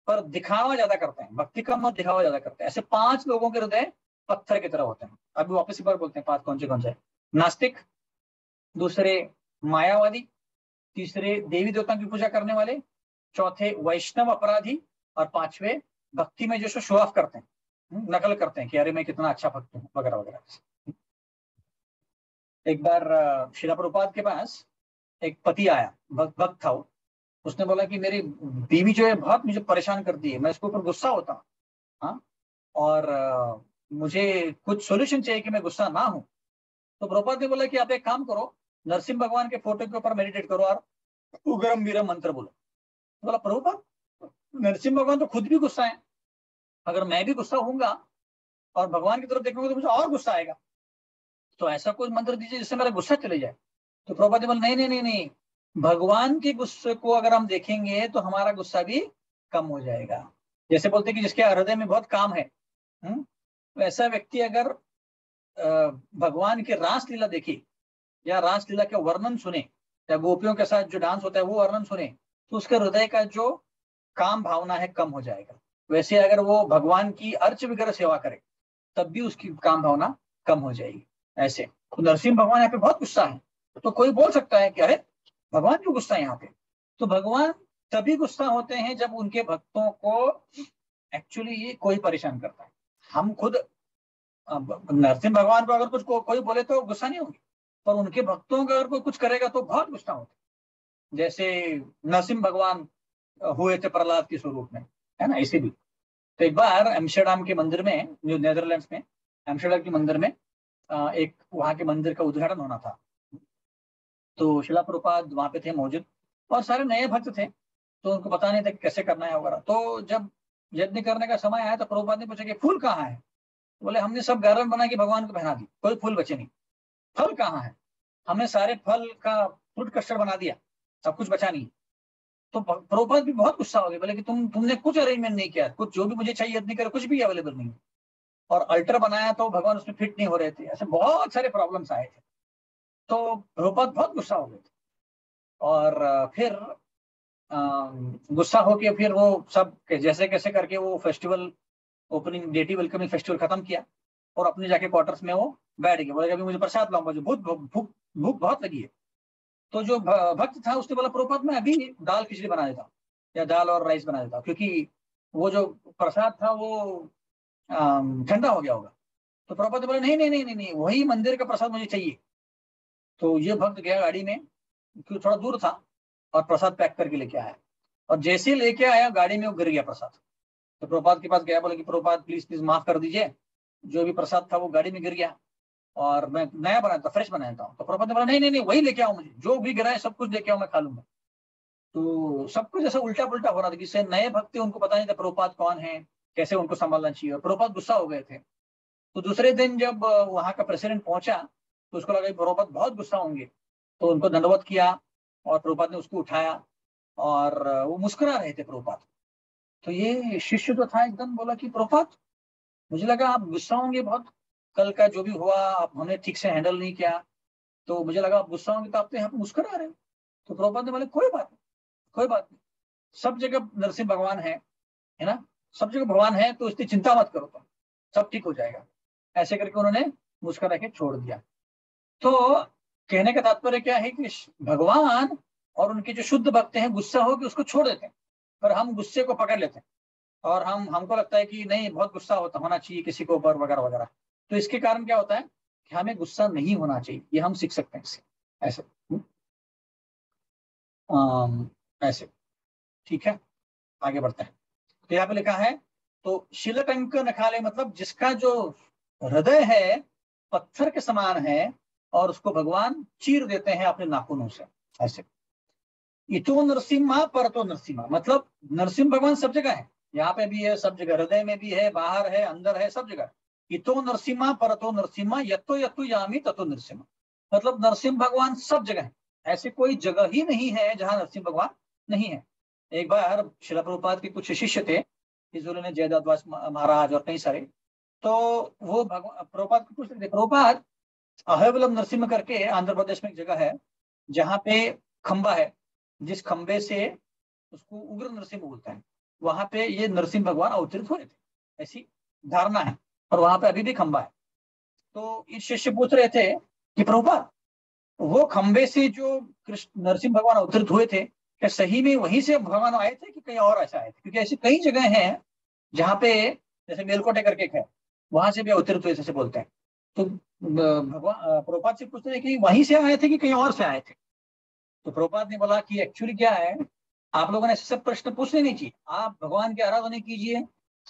पर दिखावा ज्यादा करते हैं, भक्ति कम और दिखावा ज्यादा करते हैं। ऐसे 5 लोगों के हृदय पत्थर की तरह होते हैं। अभी वापस एक बार बोलते हैं 5 कौन से? नास्तिक, दूसरे मायावादी, तीसरे देवी देवताओं की पूजा करने वाले, चौथे वैष्णव अपराधी, और 5वें भक्ति में जो शो ऑफ करते हैं, नकल करते हैं कि अरे मैं कितना अच्छा भक्त हूँ वगैरह वगैरह। एक बार श्रील प्रभुपाद के पास एक पति आया, भक्त था वो। उसने बोला कि मेरी बीवी जो है बहुत मुझे परेशान करती है, मैं इसके ऊपर गुस्सा होता हूँ, हाँ, और मुझे कुछ सोल्यूशन चाहिए कि मैं गुस्सा ना हूं। तो प्रभुपाद ने बोला कि आप एक काम करो, नरसिंह भगवान के फोटो के ऊपर मेडिटेट करो और उग्रम वीरम मंत्र बोलो। तो बोला प्रभुपाद, नरसिंह भगवान तो खुद भी गुस्सा है, अगर मैं भी गुस्सा होऊंगा और भगवान की तरफ देखूंगा तो मुझे और गुस्सा आएगा, तो ऐसा कोई मंत्र दीजिए जिससे मेरा गुस्सा चले जाए। तो प्रभुपाद ने बोला नहीं नहीं नहीं नहीं, भगवान के गुस्से को अगर हम देखेंगे तो हमारा गुस्सा भी कम हो जाएगा। जैसे बोलते कि जिसके हृदय में बहुत काम है, वैसा व्यक्ति अगर भगवान की रासलीला देखे या रासलीला के वर्णन सुने या गोपियों के साथ जो डांस होता है वो वर्णन सुने, तो उसके हृदय का जो काम भावना है कम हो जाएगा। वैसे अगर वो भगवान की अर्च वगैरह सेवा करे तब भी उसकी काम भावना कम हो जाएगी। ऐसे तो नरसिंह भगवान यहाँ पे बहुत गुस्सा है, तो कोई बोल सकता है कि अरे भगवान क्यों गुस्सा है यहाँ पे? तो भगवान तभी गुस्सा होते हैं जब उनके भक्तों को एक्चुअली कोई परेशान करता है। हम खुद नरसिंह भगवान को अगर कुछ कोई बोले तो गुस्सा नहीं होंगे, पर उनके भक्तों को अगर कोई कुछ करेगा तो बहुत गुस्सा होता है। जैसे नरसिंह भगवान हुए थे प्रहलाद के स्वरूप में, है ना, इसी भी। तो एक बार एम्स्टर्डम के मंदिर में, जो नेदरलैंड्स में एम्स्टर्डम के मंदिर में एक वहां के मंदिर का उद्घाटन होना था। तो शिला प्रभुपाद वहां पे थे मौजूद, और सारे नए भक्त थे, तो उनको पता नहीं था कि कैसे करना है वगैरह। तो जब यज्ञ करने का समय आया तो प्रभुपाद ने पूछा कि फूल कहाँ है? तो बोले हमने सब गारन बना के भगवान को पहना दी, कोई फूल बचे नहीं। फल कहाँ है? हमने सारे फल का फ्रूट कस्टर्ड बना दिया, सब कुछ बचा नहीं। तो प्रभुपाद भी बहुत गुस्सा हो गए, बोले कि तुमने कुछ अरेंजमेंट नहीं किया, कुछ जो भी मुझे चाहिए यज्ञ करे कुछ भी अवेलेबल नहीं, और अल्टर बनाया तो भगवान उसमें फिट नहीं हो रहे थे। ऐसे बहुत सारे प्रॉब्लम्स आए थे। तो प्रभुपाद बहुत गुस्सा हो गए थे, और फिर गुस्सा होके फिर वो सब जैसे कैसे करके वो festival opening deity welcoming festival खत्म किया, और अपने जाके क्वार्टर्स में वो बैठ गए। बोले अभी मुझे प्रसाद लाऊंगा, जो बहुत भूख भूख बहुत लगी है। तो जो भक्त था उसने बोला प्रभुपाद मैं अभी दाल खिचड़ी बना देता हूँ या दाल और राइस बना देता हूँ, क्योंकि वो जो प्रसाद था वो ठंडा हो गया होगा। तो प्रभुपाद ने बोला नहीं नहीं नहीं नहीं नहीं, वही मंदिर का प्रसाद मुझे चाहिए। तो ये भक्त गया गाड़ी में, क्योंकि थोड़ा दूर था, और प्रसाद पैक करके लेके आया, और जैसे ही लेके आया गाड़ी में वो गिर गया प्रसाद। तो प्रभुपाद के पास गया, बोले कि प्रभुपाद प्लीज प्लीज माफ कर दीजिए, जो भी प्रसाद था वो गाड़ी में गिर गया, और मैं नया बनाया था, फ्रेश बनाया था। तो प्रभुपाद ने बोला नहीं नहीं नहीं, वही लेके आओ, मुझे जो भी गिरा है सब कुछ लेके आओ, मैं खा लूंगा। तो सब कुछ जैसे उल्टा पुल्टा हो रहा था, किसी नए भक्त थे, उनको पता नहीं था प्रभुपाद कौन है, कैसे उनको संभालना चाहिए, और प्रभुपाद गुस्सा हो गए थे। तो दूसरे दिन जब वहां का प्रेसिडेंट पहुंचा तो उसको लगा कि प्रभुपाद बहुत गुस्सा होंगे, तो उनको दंडवत किया और प्रभुपाद ने उसको उठाया और वो मुस्कुरा रहे थे प्रभुपाद। तो ये शिष्य जो था एकदम बोला कि प्रभुपाद, मुझे लगा आप गुस्सा होंगे बहुत, कल का जो भी हुआ आप हमने ठीक से हैंडल नहीं किया, तो मुझे लगा आप गुस्सा होंगे, तो आप तो यहाँ पे मुस्कुरा रहे हो। तो प्रभुपाद ने बोले कोई बात नहीं, कोई बात नहीं, सब जगह नरसिंह भगवान है ना, सब जगह भगवान है, तो इसकी चिंता मत करो तुम, सब ठीक हो जाएगा। ऐसे करके उन्होंने मुस्कुरा के छोड़ दिया। तो कहने का तात्पर्य क्या है कि भगवान और उनके जो शुद्ध भक्त हैं गुस्सा हो कि उसको छोड़ देते हैं, पर हम गुस्से को पकड़ लेते हैं और हमको लगता है कि नहीं बहुत गुस्सा होना चाहिए किसी के ऊपर वगैरह वगैरह। तो इसके कारण क्या होता है कि हमें गुस्सा नहीं होना चाहिए, ये हम सीख सकते हैं इससे। ऐसे ऐसे ठीक है, आगे बढ़ते हैं। तो यहाँ पे लिखा है, तो शिलटंक नखाले मतलब जिसका जो हृदय है पत्थर के समान है और उसको भगवान चीर देते हैं अपने नाखूनों से। ऐसे इतो नरसिम्हा परतो नरसिम्हा मतलब नरसिंह भगवान सब जगह है, यहाँ पे भी है, सब जगह हृदय में भी है, बाहर है, अंदर है, सब जगह। इतो नरसिम्हा परतो नरसिम्हा यत्तो यत्तो यामी ततो नरसिम्हा मतलब नरसिंह भगवान सब जगह है, ऐसी कोई जगह ही नहीं है जहां नरसिंह भगवान नहीं है। एक बार शिला प्रभुपाद के कुछ शिष्य थे, ने जयदास महाराज और कई सारे, तो वो भगवान प्रभुपाद को पूछ रहे थे, प्रभुपाद अहबलम नरसिंह करके आंध्र प्रदेश में एक जगह है जहाँ पे खंबा है, जिस खंबे से उसको उग्र नरसिंह बोलते हैं, वहां पे ये नरसिंह भगवान अवतरित हुए थे, ऐसी धारणा है, और वहां पे अभी भी खंबा है। तो इस शिष्य पूछ रहे थे कि प्रभुपाद वो खंबे से जो कृष्ण नरसिंह भगवान अवतरित हुए थे, क्या सही में वहीं से भगवान आए थे कि कहीं और ऐसा आए थे, क्योंकि ऐसी कई जगह हैं जहाँ पे, जैसे मेलकोटे करके एक है, वहां से भी अवतरित हुए जैसे बोलते हैं। तो भगवान प्रभुपाद से पूछते हैं कि वहीं से आए थे कि कहीं और से आए थे। तो प्रभुपाद ने बोला कि एक्चुअली क्या है, आप लोगों ने ऐसे सब प्रश्न पूछने नहीं चाहिए, आप भगवान की आराधना कीजिए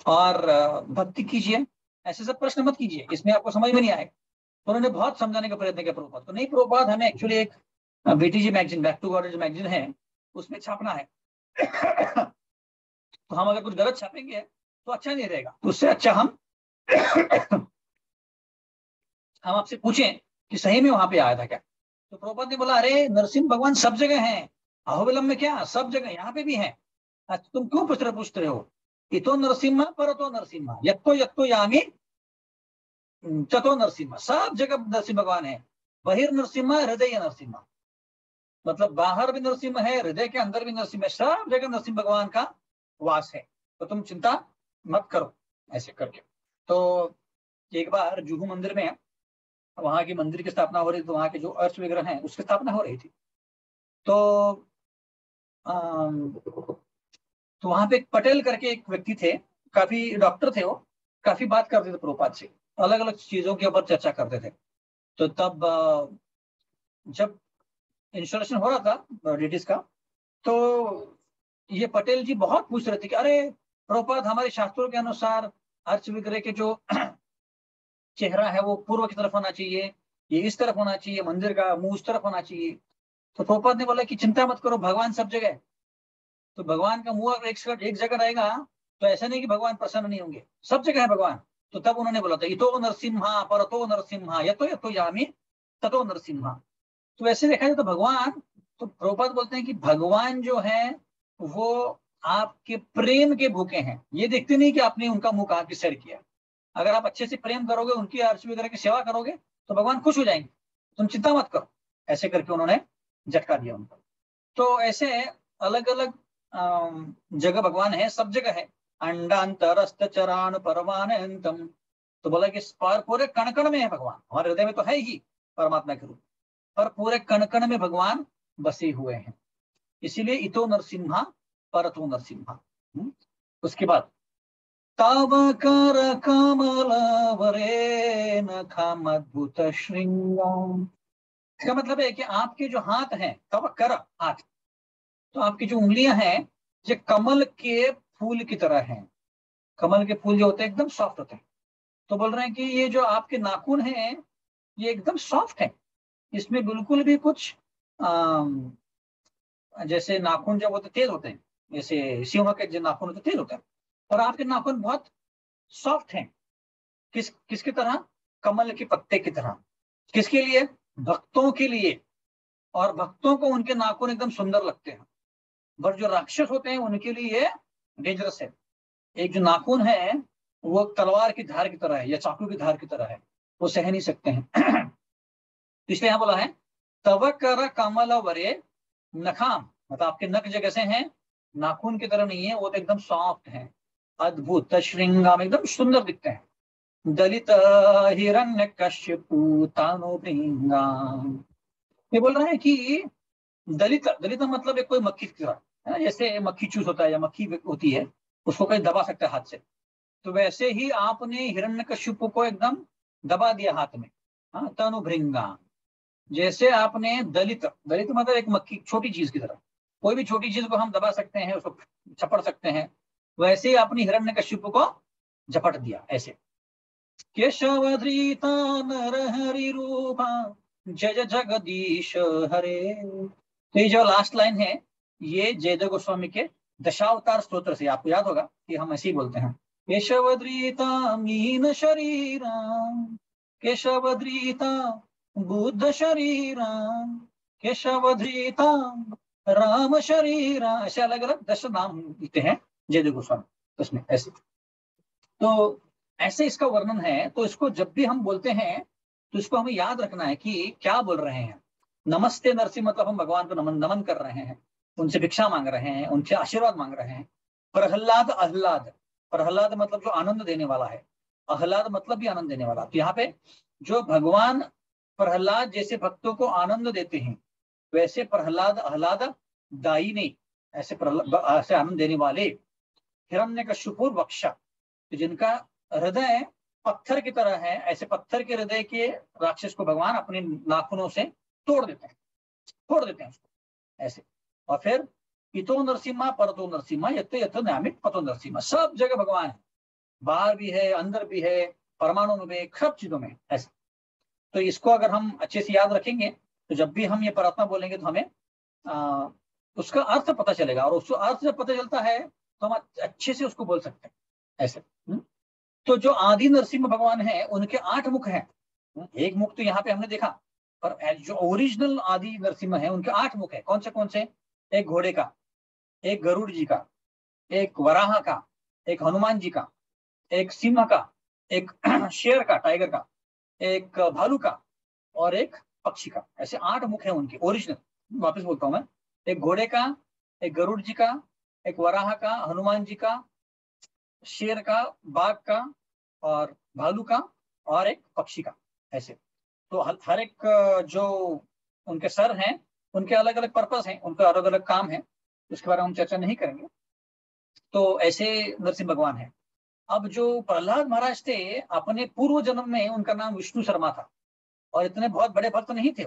और भक्ति कीजिए, ऐसे सब प्रश्न मत कीजिए, इसमें आपको समझ में नहीं आएगा। तो उन्होंने बहुत समझाने का प्रयत्न किया प्रभुपाद को, नहीं प्रभुपाद हमें एक्चुअली एक BTG magazine, back to God जो मैगजीन है उसमें छापना है तो हम अगर कुछ गलत छापेंगे तो अच्छा नहीं रहेगा, तो उससे अच्छा हम आपसे पूछें कि सही में वहां पे आया था क्या। तो प्रभुपाद ने बोला अरे नरसिंह भगवान सब जगह हैं, अहोबिलम में क्या सब जगह यहाँ पे भी हैं, अच्छा तुम क्यों पूछ रहे हो, इतो नरसिम्हा परतो नरसिम्हा यत्तो यत्तो यामी चतो नरसिम्हा सब जगह नरसिंह भगवान है, बहिर्नरसिम्हा हृदय नरसिम्हा मतलब बाहर भी नरसिम्हा है, हृदय के अंदर भी नरसिम्हा है, सब जगह नरसिंह भगवान का वास है, तो तुम चिंता मत करो। ऐसे करके तो एक बार जुहू मंदिर में, वहां की मंदिर की स्थापना हो रही थी, तो वहां के जो अर्च विग्रह हैं उसकी स्थापना हो रही थी। तो अम, तो वहां पे एक पटेल करके एक व्यक्ति थे, काफी डॉक्टर थे वो, काफी बात करते थे प्रभुपाद से, अलग अलग चीजों के ऊपर चर्चा करते थे। तो तब जब इंस्टॉलेशन हो रहा था डिटीज का, तो ये पटेल जी बहुत पूछ रहे थे कि अरे प्रभुपाद हमारे शास्त्रों के अनुसार अर्च विग्रह के जो चेहरा है वो पूर्व की तरफ होना चाहिए, ये इस तरफ होना चाहिए, मंदिर का मुंह उस तरफ होना चाहिए। तो प्रभुपाद ने बोला कि चिंता मत करो, भगवान सब जगह है, तो भगवान का मुंह अगर एक जगह रहेगा तो ऐसा नहीं कि भगवान प्रसन्न नहीं होंगे, सब जगह है भगवान। तो तब उन्होंने बोला था इतो नरसिम्हा परतो नरसिम्हा यतो यतो यामी ततो नरसिम्हा। तो वैसे देखा जाए तो भगवान, तो प्रभुपाद बोलते हैं कि भगवान जो है वो आपके प्रेम के भूखे हैं, ये देखते नहीं कि आपने उनका मुंह कहाँ किस साइड किया। अगर आप अच्छे से प्रेम करोगे, उनकी आरती वगैरह की सेवा करोगे, तो भगवान खुश हो जाएंगे, तुम चिंता मत करो। ऐसे करके उन्होंने झटका दिया उनको। तो ऐसे अलग अलग जगह भगवान है, सब जगह है। अंडांतरस्त चरान परमानंतम, तो बोला कि पूरे कण कण में है भगवान, हमारे हृदय में तो है ही परमात्मा के रूप, पर पूरे कण कण में भगवान बसे हुए हैं। इसीलिए इतो नरसिम्हा परतो नरसिम्हा। उसके बाद तव कर कमल वरे नखम अद्भुत श्रृंगम, इसका मतलब है कि आपके जो हाथ हैं, तव कर हाथ, तो आपकी जो उंगलियां हैं ये कमल के फूल की तरह हैं। कमल के फूल जो होते हैं एकदम सॉफ्ट होते हैं, तो बोल रहे हैं कि ये जो आपके नाखून हैं ये एकदम सॉफ्ट है, इसमें बिल्कुल भी कुछ जैसे नाखून जब होते तेज होते हैं, जैसे सिंह के जो नाखून होते तेज होते हैं, और आपके नाखून बहुत सॉफ्ट हैं। किसकी तरह? कमल के पत्ते की तरह। किसके लिए? भक्तों के लिए। और भक्तों को उनके नाखून एकदम सुंदर लगते हैं। पर जो राक्षस होते हैं उनके लिए डेंजरस है। एक जो नाखून है वो तलवार की धार की तरह है या चाकू की धार की तरह है, वो सह नहीं सकते हैं। इसलिए यहां बोला है तव कर कमल वरे नखाम, मतलब आपके नख जगह से हैं, नाखून की तरह नहीं है, वो तो एकदम सॉफ्ट है। अद्भुत श्रृंगाम, एकदम सुंदर दिखते हैं। दलित हिरण्य कश्यपु तानो भृंगाम। ये बोल रहे हैं कि दलित, दलित मतलब एक कोई मक्खी की तरह है ना, जैसे मक्खी चूस होता है या मक्खी होती है, उसको कोई दबा सकता है हाथ से, तो वैसे ही आपने हिरण्यकश्यप को एकदम दबा दिया हाथ में। हाँ, तनु भृंगा, जैसे आपने दलित, दलित मतलब एक मक्खी छोटी चीज की तरह, कोई भी छोटी चीज को हम दबा सकते हैं, उसको झपट सकते हैं, वैसे ही आपने हिरण्यकश्यप को झपट दिया ऐसे। केशवधृता नरहरि रूपा जय जगदीश हरे। तो ये जो लास्ट लाइन है, ये जयदेव गोस्वामी के दशावतार स्तोत्र से, आपको याद होगा कि हम ऐसे ही बोलते हैं, केशवधृता मीन शरीरा, केशवधृता बुद्ध शरीरा, केशवधृता राम शरीरा, ऐसे अलग अलग 10 नाम लिखते हैं जयदेव गोस्वामी उसमें ऐसे। तो ऐसे इसका वर्णन है। तो इसको जब भी हम बोलते हैं तो इसको हमें याद रखना है कि क्या बोल रहे हैं। नमस्ते नरसिंह मतलब हम भगवान को नमन नमन कर रहे हैं, उनसे भिक्षा मांग रहे हैं, उनसे आशीर्वाद मांग रहे हैं। प्रहलाद, आह्लाद, प्रहलाद मतलब जो आनंद देने वाला है, आह्लाद मतलब भी आनंद देने वाला। तो यहाँ पे जो भगवान प्रहलाद जैसे भक्तों को आनंद देते हैं, वैसे प्रहलाद आह्लाद दाई नहीं, ऐसे आनंद देने वाले हिरण्यकश्यपु वक्षा, जिनका हृदय पत्थर की तरह है, ऐसे पत्थर के हृदय के राक्षस को भगवान अपने नाखूनों से तोड़ देते हैं, तोड़ देते हैं उसको ऐसे। और फिर इतो नरसिम्हा परतो नरसिम्हा यथो यथो न्यामित पतो नरसिम्हा, सब जगह भगवान है, बाहर भी है, अंदर भी है, परमाणु में भी, सब चीजों में ऐसे। तो इसको अगर हम अच्छे से याद रखेंगे तो जब भी हम ये प्रार्थना बोलेंगे तो हमें आ, उसका अर्थ पता चलेगा, और उसका अर्थ जब पता चलता है तो हम अच्छे से उसको बोल सकते हैं ऐसे। तो जो आदि नरसिम्हा भगवान है उनके 8 मुख हैं। एक मुख तो यहाँ पे हमने देखा, पर जो ओरिजिनल आदि नरसिम्हा है उनके 8 मुख है। कौन से? एक घोड़े का, एक गरुड़ जी का, एक वराह का, एक हनुमान जी का, एक सिंह का, एक शेर का, टाइगर का, एक भालू का, और एक पक्षी का। ऐसे 8 मुख है उनके ओरिजिनल। वापस बोलता हूं मैं, एक घोड़े का, एक गरुड़ जी का, एक वराह का, हनुमान जी का, शेर का, बाघ का, और भालू का, और एक पक्षी का ऐसे। तो हर एक जो उनके सर हैं उनके अलग अलग पर्पस हैं, उनका अलग अलग काम है, उसके बारे में हम चर्चा नहीं करेंगे। तो ऐसे नरसिंह भगवान है। अब जो प्रहलाद महाराज थे, अपने पूर्व जन्म में उनका नाम विष्णु शर्मा था, और इतने बहुत बड़े भक्त नहीं थे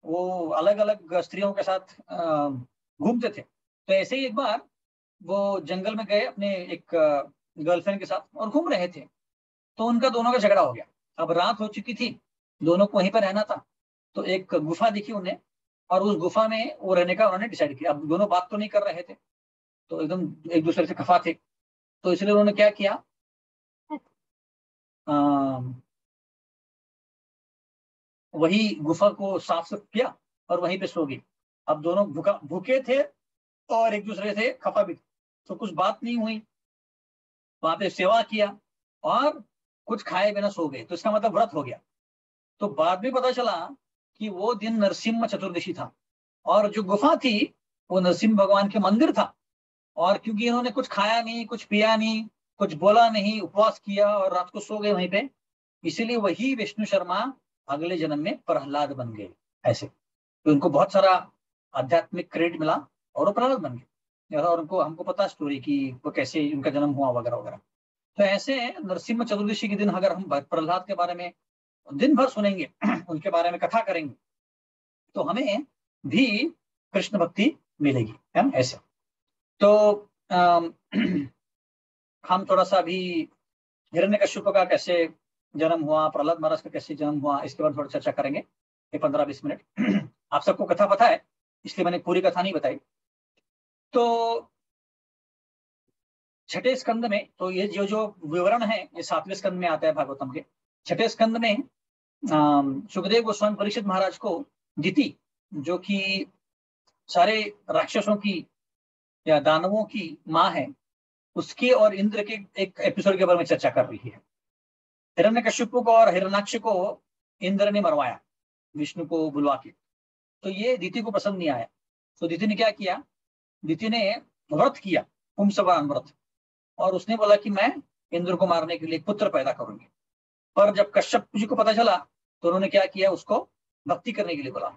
वो अलग अलग स्त्रियों के साथ घूमते थे। तो ऐसे ही एक बार वो जंगल में गए अपने एक गर्लफ्रेंड के साथ और घूम रहे थे, तो उनका दोनों का झगड़ा हो गया। अब रात हो चुकी थी, दोनों को वहीं पर रहना था, तो एक गुफा दिखी उन्हें, और उस गुफा में वो रहने का उन्होंने डिसाइड किया। अब दोनों बात तो नहीं कर रहे थे, तो एकदम एक दूसरे से खफा थे, तो इसलिए उन्होंने क्या किया, वही गुफा को साफ सुफ किया और वहीं पे सो गई। अब दोनों भूखे थे और एक दूसरे से खफा भी थे, तो कुछ बात नहीं हुई। वहां पे सेवा किया और कुछ खाए बिना सो गए, तो इसका मतलब व्रत हो गया। तो बाद में पता चला कि वो दिन नरसिम्हा चतुर्दशी था, और जो गुफा थी वो नरसिम्हा भगवान के मंदिर था। और क्योंकि इन्होंने कुछ खाया नहीं, कुछ पिया नहीं, कुछ बोला नहीं, उपवास किया और रात को सो गए वहीं पे, इसीलिए वही विष्णु शर्मा अगले जन्म में प्रहलाद बन गए ऐसे। तो उनको बहुत सारा आध्यात्मिक क्रेडिट मिला और वो प्रहलाद बन गए। और उनको, हमको पता स्टोरी कि वो कैसे उनका जन्म हुआ वगैरह वगैरह। तो ऐसे नरसिम्हा चतुर्दशी के दिन अगर हम प्रहलाद के बारे में दिन भर सुनेंगे, उनके बारे में कथा करेंगे, तो हमें भी कृष्ण भक्ति मिलेगी, है ना ऐसे। तो अम, हम थोड़ा सा अभी हिरण्यकश्यप का कैसे जन्म हुआ, प्रहलाद महाराज का कैसे जन्म हुआ, इसके बारे में थोड़ा चर्चा करेंगे ये 15-20 मिनट। आप सबको कथा पता है, इसलिए मैंने पूरी कथा नहीं बताई। तो छठे स्कंद में, तो ये जो जो विवरण है ये 7वें स्कंद में आता है भागवतम के। छठे स्कंद में सुखदेव गोस्वामी परीक्षित महाराज को दिति, जो कि सारे राक्षसों की या दानवों की माँ है, उसके और इंद्र के एक एपिसोड के बारे में चर्चा कर रही है। हिरण्यकश्यप को और हिरण्याक्ष को इंद्र ने मरवाया विष्णु को बुलवा के। तो ये दिति को पसंद नहीं आया। तो दिति ने क्या किया, दिति ने व्रत किया, पुंसवान व्रत, और उसने बोला कि मैं इंद्र को मारने के लिए एक पुत्र पैदा करूंगी। पर जब कश्यप जी को पता चला तो उन्होंने क्या किया, उसको भक्ति करने के लिए बोला।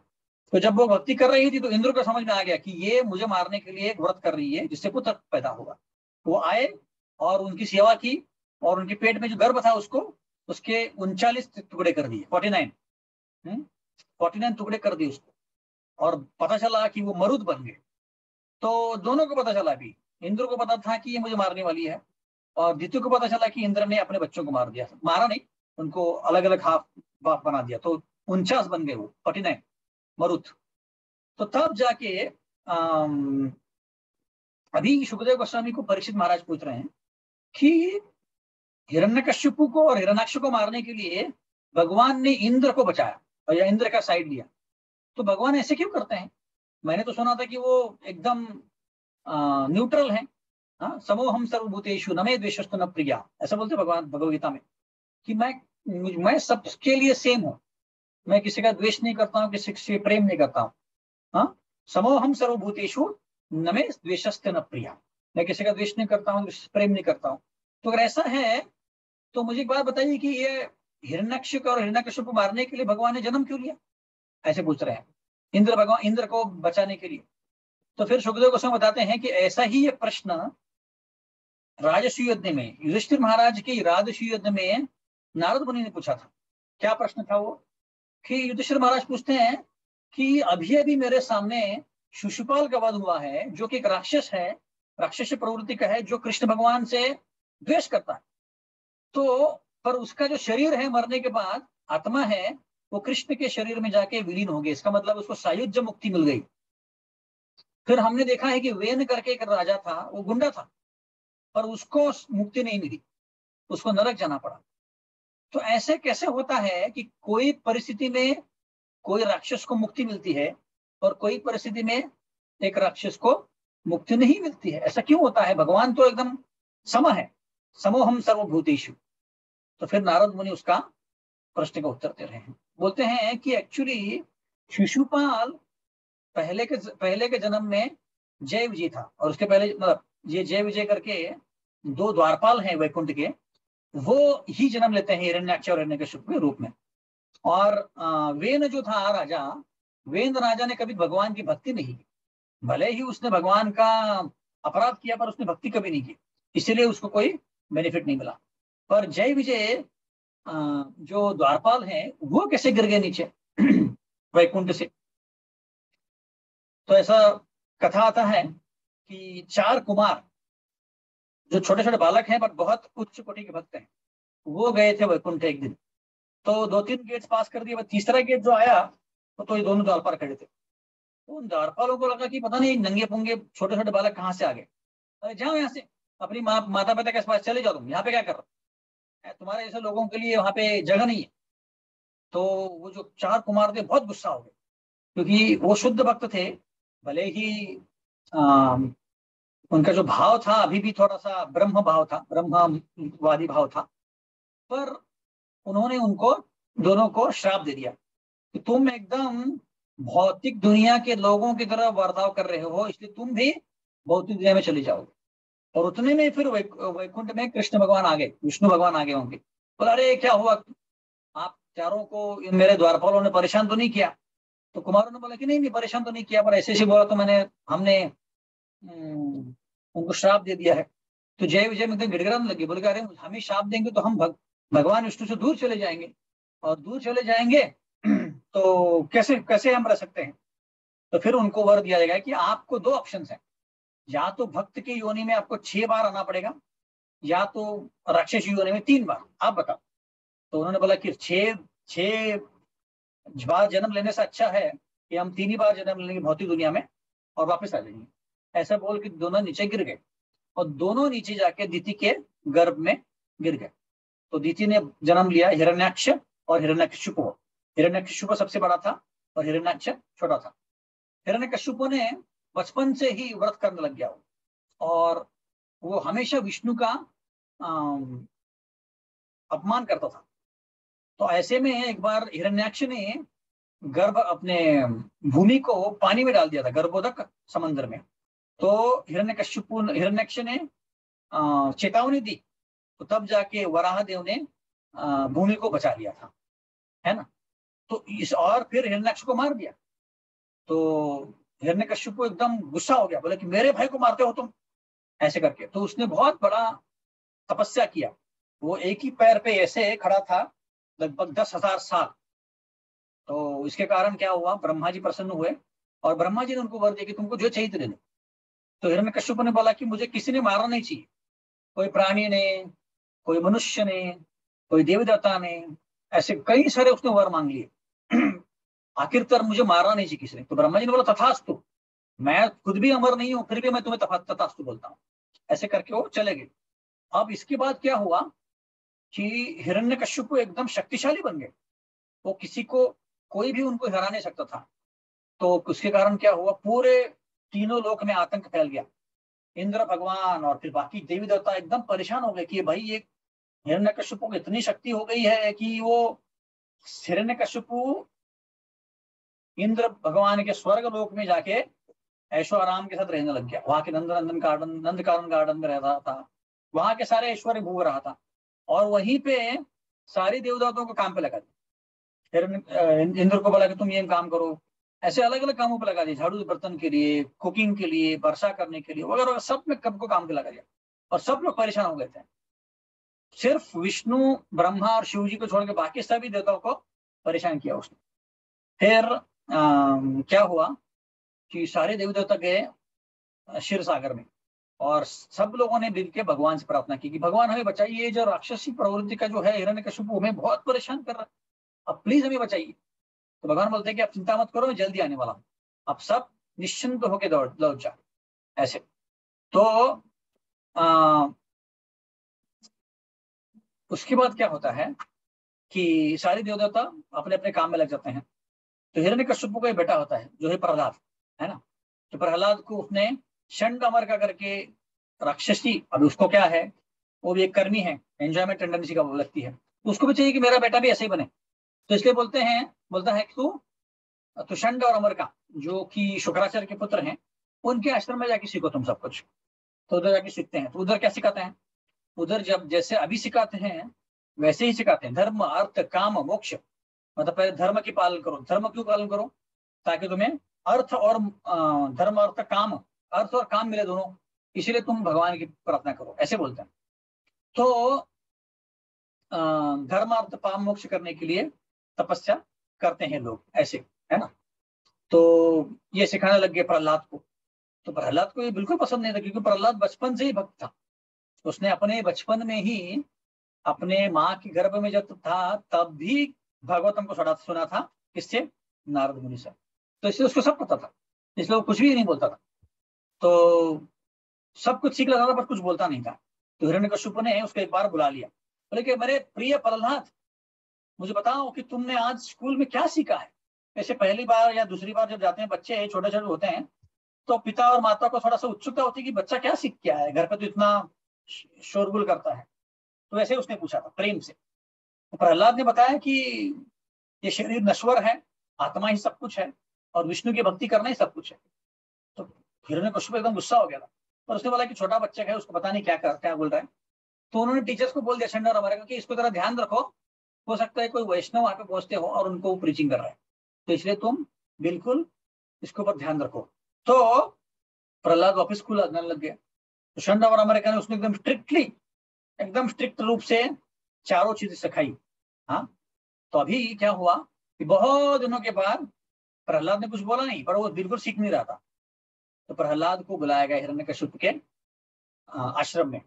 तो जब वो भक्ति कर रही थी तो इंद्र को समझ में आ गया कि ये मुझे मारने के लिए एक व्रत कर रही है जिससे पुत्र पैदा होगा। वो आए और उनकी सेवा की, और उनके पेट में जो गर्भ था उसको उसके 39 टुकड़े कर दिए, 49 टुकड़े कर दिए उसको, और पता चला कि वो मरुद बन गए। तो दोनों को पता चला, अभी इंद्र को पता था कि ये मुझे मारने वाली है, और दिति को पता चला कि इंद्र ने अपने बच्चों को मार दिया, मारा नहीं, उनको अलग अलग हाफ बाप बना दिया। तो 49 बन गए वो, 49 मरुत। तो तब जाके अभी सुखदेव गोस्वामी को परीक्षित महाराज पूछ रहे हैं कि हिरण्यकश्यपु को और हिरण्याक्ष को मारने के लिए भगवान ने इंद्र को बचाया, और या इंद्र का साइड लिया। तो भगवान ऐसे क्यों करते हैं? मैंने तो सुना था कि वो एकदम न्यूट्रल है। हाँ, समोहम सर्वभूतेषु न मे द्वेषस्तु न प्रिया, ऐसा बोलते भगवान भगवदगीता में, कि मैं सबके लिए सेम हूँ, मैं किसी का द्वेष नहीं करता हूँ, किसी से प्रेम नहीं करता हूँ। हाँ, समोहम सर्वभूतेषु न मे द्वेषस्तु न प्रिया, मैं किसी का द्वेष नहीं करता हूँ, प्रेम नहीं करता हूँ। तो अगर ऐसा है तो मुझे एक बात बताइए कि ये हिरण्याक्ष और हिरण्यकश्यप को मारने के लिए भगवान ने जन्म क्यों लिया? ऐसे पूछ रहे हैं इंद्र को बचाने के लिए। तो फिर सुखदेव गोस्वामी बताते हैं कि ऐसा ही ये प्रश्न राजसूय यज्ञ में, युधिष्ठिर महाराज के राजसूय यज्ञ में नारद मुनि ने पूछा था। क्या प्रश्न था वो, कि युधिष्ठिर महाराज पूछते हैं कि अभी अभी मेरे सामने शिशुपाल का वध हुआ है, जो कि एक राक्षस है, राक्षस प्रवृत्ति का है, जो कृष्ण भगवान से द्वेष करता है। तो पर उसका जो शरीर है मरने के बाद, आत्मा है, वो कृष्ण के शरीर में जाके विलीन हो गई। इसका मतलब उसको सायुज्य मुक्ति मिल गई। फिर हमने देखा है कि वेन करके एक राजा था, वो गुंडा था, पर उसको मुक्ति नहीं मिली, उसको नरक जाना पड़ा। तो ऐसे कैसे होता है कि कोई परिस्थिति में कोई राक्षस को मुक्ति मिलती है और कोई परिस्थिति में एक राक्षस को मुक्ति नहीं मिलती है? ऐसा क्यों होता है? भगवान तो एकदम सम है, समोहम सर्वभूतेषु। तो फिर नारद मुनि उसका प्रश्न का उत्तर दे रहे हैं, बोलते हैं कि एक्चुअली शिशुपाल पहले के जन्म में जय विजय था, और उसके पहले मतलब ये जय विजय करके 2 द्वारपाल हैं वैकुंठ के, वो ही जन्म लेते हैं हिरण्याक्ष और हिरण्यकश्यप के रूप में। और वेन जो था राजा, वेन राजा ने कभी भगवान की भक्ति नहीं की। भले ही उसने भगवान का अपराध किया, पर उसने भक्ति कभी नहीं की, इसीलिए उसको कोई बेनिफिट नहीं मिला। पर जय विजय जो द्वारपाल हैं, वो कैसे गिर गए नीचे वैकुंठ से? तो ऐसा कथा आता है कि 4 कुमार जो छोटे छोटे बालक हैं पर बहुत उच्च कोटि के भक्त हैं, वो गए थे वैकुंठ एक दिन। तो 2-3 गेट्स पास कर दिए, तीसरा गेट जो आया तो ये दोनों द्वारपाल खड़े थे। तो उन द्वारपालों को लगा कि पता नहीं नंगे पुंगे छोटे छोटे बालक कहाँ से आ गए। अरे जाओ यहाँ से, अपनी माता पिता के पास चले जाओ, तुम यहाँ पे क्या कर रहे हो, तुम्हारे जैसे लोगों के लिए वहां पे जगह नहीं है। तो वो जो 4 कुमार थे बहुत गुस्सा हो गए, क्योंकि वो शुद्ध भक्त थे। भले ही उनका जो भाव था अभी भी थोड़ा सा ब्रह्म भाव था, ब्रह्मवादी भाव था, पर उन्होंने उनको दोनों को श्राप दे दिया कि तुम एकदम भौतिक दुनिया के लोगों की तरह बर्ताव कर रहे हो, इसलिए तुम भी भौतिक दुनिया में चले जाओगे। और उतने में फिर वैकुंठ में कृष्ण भगवान आ गए, विष्णु भगवान आ गए होंगे। बोला अरे क्या हुआ, आप चारों को मेरे द्वारपालों ने परेशान तो नहीं किया? तो कुमारों ने बोला कि नहीं नहीं, परेशान तो नहीं किया, पर ऐसे ऐसे बोला तो हमने उनको श्राप दे दिया है। तो जय विजय में एकदम गिड़गिड़ाने लगे, बोले अरे हमें श्राप देंगे तो हम भगवान विष्णु से दूर चले जाएंगे, और दूर चले जाएंगे तो कैसे कैसे हम रह सकते हैं? तो फिर उनको वर दिया जाएगा कि आपको 2 ऑप्शन है, या तो भक्त की योनि में आपको 6 बार आना पड़ेगा, या तो राक्षस योनि में 3 बार, आप बताओ। तो उन्होंने बोला कि 6 बार जन्म लेने से अच्छा है कि हम 3 ही बार जन्म लेंगे भौतिक दुनिया में और वापस आ जाएंगे। ऐसा बोल के दोनों नीचे गिर गए और दोनों नीचे जाके दीति के गर्भ में गिर गए। तो दीति ने जन्म लिया हिरण्याक्ष और हिरण्यकशिपु। हिरण्यकशिपु सबसे बड़ा था और हिरण्याक्ष छोटा था। हिरण्यकशिपु ने बचपन से ही व्रत करने लग गया और वो हमेशा विष्णु का अपमान करता था। तो ऐसे में एक बार हिरण्याक्ष ने गर्भ अपने भूमि को पानी में डाल दिया था, गर्भोदक समंदर में। तो हिरण्याक्ष ने चेतावनी दी, तो तब जाके वराह देव ने भूमि को बचा लिया था, है ना। तो इस और फिर हिरण्याक्ष को मार दिया। तो हिरण्यकश्यप एकदम गुस्सा हो गया, बोले कि मेरे भाई को मारते हो तुम, ऐसे करके। तो उसने बहुत बड़ा तपस्या किया। वो एक ही पैर पे ऐसे खड़ा था लगभग 10,000 साल। तो इसके कारण क्या हुआ, ब्रह्मा जी प्रसन्न हुए और ब्रह्मा जी ने उनको वर दिया कि तुमको जो चाहिए दे दो। तो हिरण्यकश्यप ने बोला कि मुझे किसी ने मारना नहीं चाहिए, कोई प्राणी ने, कोई मनुष्य ने, कोई देवी देवता ने, ऐसे कई सारे उसने वर मांग लिए। आखिरकार मुझे मारना नहीं चाहिए किसी ने। तो ब्रह्मा जी ने बोला तथास्तु, मैं खुद भी अमर नहीं हूं फिर भी मैं तुम्हें तथास्तु बोलता हूँ। ऐसे करके वो चले गए। अब इसके बाद क्या हुआ कि हिरण्यकश्यप एकदम शक्तिशाली बन गए। वो किसी को, कोई भी उनको हरा नहीं सकता था। तो उसके कारण क्या हुआ, पूरे तीनों लोक में आतंक फैल गया। इंद्र भगवान और फिर बाकी देवी देवता एकदम परेशान हो गए कि भाई ये हिरण्यकश्यप को इतनी शक्ति हो गई है कि वो हिरण्यकश्यप इंद्र भगवान के स्वर्ग लोक में जाके ऐशो आराम के साथ रहने लग गया। वहां के नंद कारण गार्डन में रहता था, वहां के सारे ऐश्वर्य भोग रहा था और वहीं पे सारी देवदातों को काम पे लगा दिया। इंद्र को बोला कि तुम ये काम करो, ऐसे अलग अलग कामों पे लगा दिया, झाड़ू बर्तन के लिए, कुकिंग के लिए, वर्षा करने के लिए वगैरह, सब में सबको काम पे लगा दिया और सब लोग परेशान हो गए थे। सिर्फ विष्णु, ब्रह्मा और शिव जी को छोड़ के बाकी सभी देवताओं को परेशान किया उसने। फिर क्या हुआ कि सारे देवी देवता गए क्षीर सागर में और सब लोगों ने मिलकर भगवान से प्रार्थना की कि भगवान हमें बताइए, जो राक्षसी प्रवृत्ति का जो है हिरण्यकश्यप हमें बहुत परेशान कर रहा है, अब प्लीज हमें बताइए। तो भगवान बोलते हैं कि आप चिंता मत करो, मैं जल्दी आने वाला हूँ, आप सब निश्चिंत होकर लौट जाओ। ऐसे तो उसके बाद क्या होता है कि सारे देवता अपने अपने काम में लग जाते हैं। तो हिरण्यकश्यप का एक बेटा होता है जो है प्रहलाद, है ना। तो प्रहलाद को उसने षंड अमर का करके राक्षसी, अभी उसको क्या है, वो भी एक कर्मी है, एंजॉयमेंट टेंडेंसी का वो लगती है, तो उसको भी चाहिए कि मेरा बेटा भी ऐसे ही बने। तो इसलिए बोलता है कि तू षंड और अमर का, जो कि शुक्राचार्य के पुत्र हैं, उनके आश्रम में जाके सीखो तुम सब कुछ। तो उधर जाके सीखते हैं। तो उधर क्या सिखाते हैं, उधर जब जैसे अभी सिखाते हैं वैसे ही सिखाते हैं, धर्म अर्थ काम मोक्ष। मतलब पहले धर्म की पालन करो। धर्म क्यों पालन करो, ताकि तुम्हें अर्थ और धर्म अर्थ काम, अर्थ और काम मिले दोनों, इसीलिए तुम भगवान की प्रार्थना करो, ऐसे बोलते हैं। तो धर्म अर्थ काम मोक्ष करने के लिए तपस्या करते हैं लोग, ऐसे, है ना। तो ये सिखाने लग गए प्रहलाद को। तो प्रहलाद को ये बिल्कुल पसंद नहीं था, क्योंकि प्रहलाद बचपन से ही भक्त था। उसने अपने बचपन में ही अपने माँ के गर्भ में जब था तब भी भागवतम को सुना था, किससे, नारद मुनि से। तो इसलिए उसको सब पता था, इसलिए वो कुछ भी नहीं बोलता था। तो सब कुछ सीख लेता था पर कुछ बोलता नहीं था। तो हिरण्यकश्यप ने उसको एक बार बुला लिया, बोले कि मेरे प्रिय प्रहलाद, मुझे बताओ कि तुमने आज स्कूल में क्या सीखा है। ऐसे पहली बार या दूसरी बार जब जाते हैं बच्चे, छोटे छोटे होते हैं, तो पिता और माता को थोड़ा सा उत्सुकता होती है कि बच्चा क्या सीख के आया है, घर पे तो इतना शोरगुल करता है। तो ऐसे उसने पूछा था प्रेम से। तो प्रहलाद ने बताया कि ये शरीर नश्वर है, आत्मा ही सब कुछ है और विष्णु की भक्ति करना ही सब कुछ है। तो हिरण्यकश्यप एकदम गुस्सा हो गया था और उसने बोला कि छोटा बच्चा है, उसको पता नहीं क्या बोल रहा है। तो उन्होंने टीचर्स को बोल दिया, षंड और अमर कि इसको जरा ध्यान रखो, हो सकता है कोई वैष्णव वहां पे पहुंचते हो और उनको प्रीचिंग कर रहा है, तो इसलिए तुम बिल्कुल इसके ऊपर ध्यान रखो। तो प्रहलाद वापस स्कूल आने लग गया। तो षंड और अमर ने उसने एकदम स्ट्रिक्ट रूप से चारों चीजें सिखाई। हाँ, तो अभी क्या हुआ कि बहुत दिनों के बाद प्रहलाद ने कुछ बोला नहीं, पर वो बिल्कुल सीख नहीं रहा था। तो प्रहलाद को बुलाया गया हिरण्यकश्यप के आश्रम में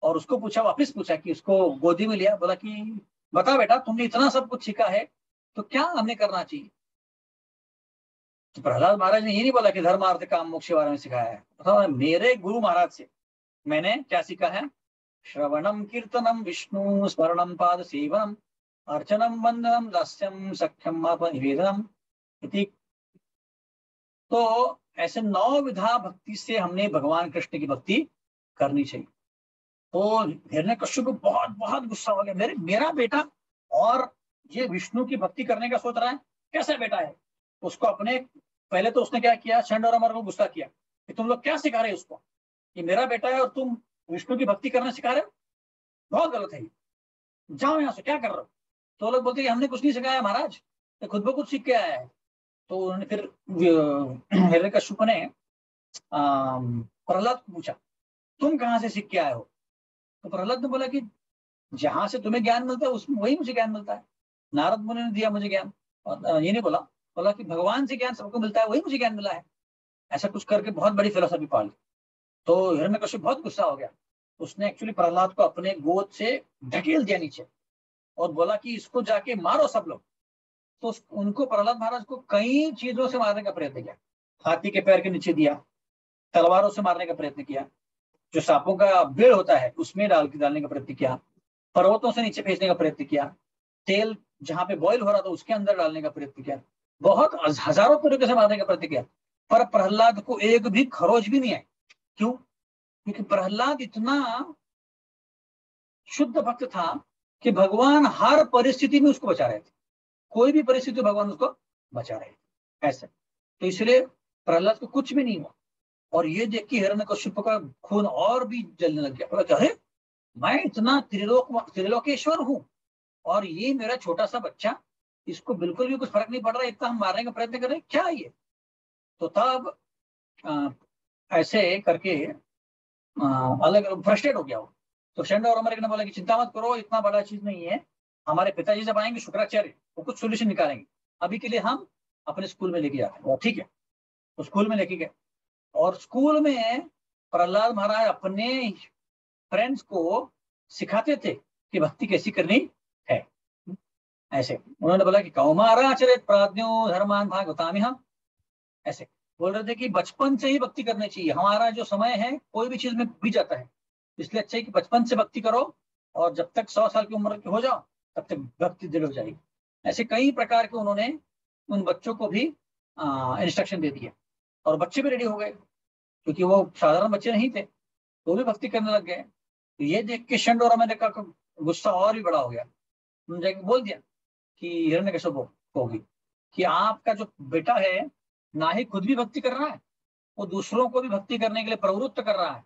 और उसको वापस पूछा कि उसको गोदी में लिया, बोला कि बता बेटा, तुमने इतना सब कुछ सीखा है तो क्या हमें करना चाहिए। तो प्रहलाद महाराज ने ये नहीं बोला कि धर्म अर्थ काम मोक्ष के बारे में सिखाया है, तो मेरे गुरु महाराज से मैंने क्या सीखा है? श्रवणम कीर्तनम विष्णु स्मरणम पाद सेवनम अर्चनम वंदनम दास्यम सख्यम निवेदनम इति। तो ऐसे 9 विधा भक्ति से हमने भगवान कृष्ण की भक्ति करनी चाहिए। तो हिरण्यकश्यप को बहुत बहुत गुस्सा हो गया, मेरा बेटा और ये विष्णु की भक्ति करने का सोच रहा है, कैसा बेटा है? उसको अपने पहले तो उसने क्या किया, चंड और अमर को गुस्सा किया कि तुम लोग क्या सिखा रहे हो उसको, ये मेरा बेटा है और तुम विष्णु की भक्ति करना सिखा रहे हो, बहुत गलत है, जाओ यहाँ से, क्या कर रहे हो? तो लोग बोलते हमने कुछ नहीं सिखाया महाराज, ये खुद ब खुद सीख के आया है। तो उन्होंने फिर हिरण्यकश्यप ने प्रहलाद को पूछा तुम कहाँ से सीख के आए हो? तो प्रहलाद ने बोला कि जहां से तुम्हें ज्ञान मिलता है उसमें वही मुझे ज्ञान मिलता है, नारद मुनि ने दिया मुझे ज्ञान। और ये नहीं बोला, बोला कि भगवान से ज्ञान सबको मिलता है, वही मुझे ज्ञान मिला है। ऐसा कुछ करके बहुत बड़ी फिलोसफी पाल। तो हिरण्यकश्यप बहुत गुस्सा हो गया, उसने एक्चुअली प्रहलाद को अपने गोद से ढकेल दिया नीचे और बोला कि इसको जाके मारो सब लोग। तो उनको प्रहलाद महाराज को कई चीजों से मारने का प्रयत्न किया, हाथी के पैर के नीचे दिया, तलवारों से मारने का प्रयत्न किया, जो सांपों का बेड़ होता है उसमें डालने का प्रयत्न किया, पर्वतों से नीचे फेंकने का प्रयत्न किया, तेल जहां पे बॉईल हो रहा था उसके अंदर डालने का प्रयत्न किया, बहुत हजारों तरीके से मारने का प्रयत्न किया, पर प्रहलाद को एक भी खरोच भी नहीं आई। क्यों? क्योंकि प्रहलाद इतना शुद्ध भक्त था कि भगवान हर परिस्थिति में उसको बचा रहे थे, कोई भी परिस्थिति में भगवान उसको बचा रहे थे ऐसे। तो इसलिए प्रहलाद को कुछ भी नहीं हुआ। और ये देख के हिरण्यकश्यप का खून और भी जलने लग गया, बोला अरे मैं इतना त्रिलोकेश्वर हूं और ये मेरा छोटा सा बच्चा, इसको बिल्कुल भी कुछ फर्क नहीं पड़ रहा, इतना हम मारने का प्रयत्न कर रहे हैं, क्या ये? तो तब ऐसे करके अलग अलग फ्रस्ट्रेट हो गया वो। तो चंड और अमर ने बोला कि चिंता मत करो, इतना बड़ा चीज नहीं है, हमारे पिताजी जब आएंगे शुक्राचार्य वो कुछ सोल्यूशन निकालेंगे, अभी के लिए हम अपने स्कूल में लेके जाते हैं। ठीक है, तो स्कूल में लेके गए और स्कूल में प्रहलाद महाराज अपने फ्रेंड्स को सिखाते थे कि भक्ति कैसी करनी है। ऐसे उन्होंने बोला कि कौमाराचरित प्राज्ञो धर्मान भागवतामि, हम ऐसे बोल रहे थे कि बचपन से ही भक्ति करनी चाहिए, हमारा जो समय है कोई भी चीज में बीत जाता है, इसलिए अच्छा है कि बचपन से भक्ति करो और जब तक 100 साल की उम्र के हो जाओ तब तक भक्ति दृढ़ हो जाएगी। ऐसे कई प्रकार के उन्होंने उन बच्चों को भी इंस्ट्रक्शन दे दिए और बच्चे भी रेडी हो गए, क्योंकि वो साधारण बच्चे नहीं थे, वो भी भक्ति करने लग गए। तो ये देख के षंड और अमेरिका का गुस्सा और भी बड़ा हो गया, उन्होंने जाके बोल दिया कि हिरण्यकश्यप को भी कि आपका जो बेटा है ना ही खुद भी भक्ति कर रहा है, वो दूसरों को भी भक्ति करने के लिए प्रवृत्त कर रहा है,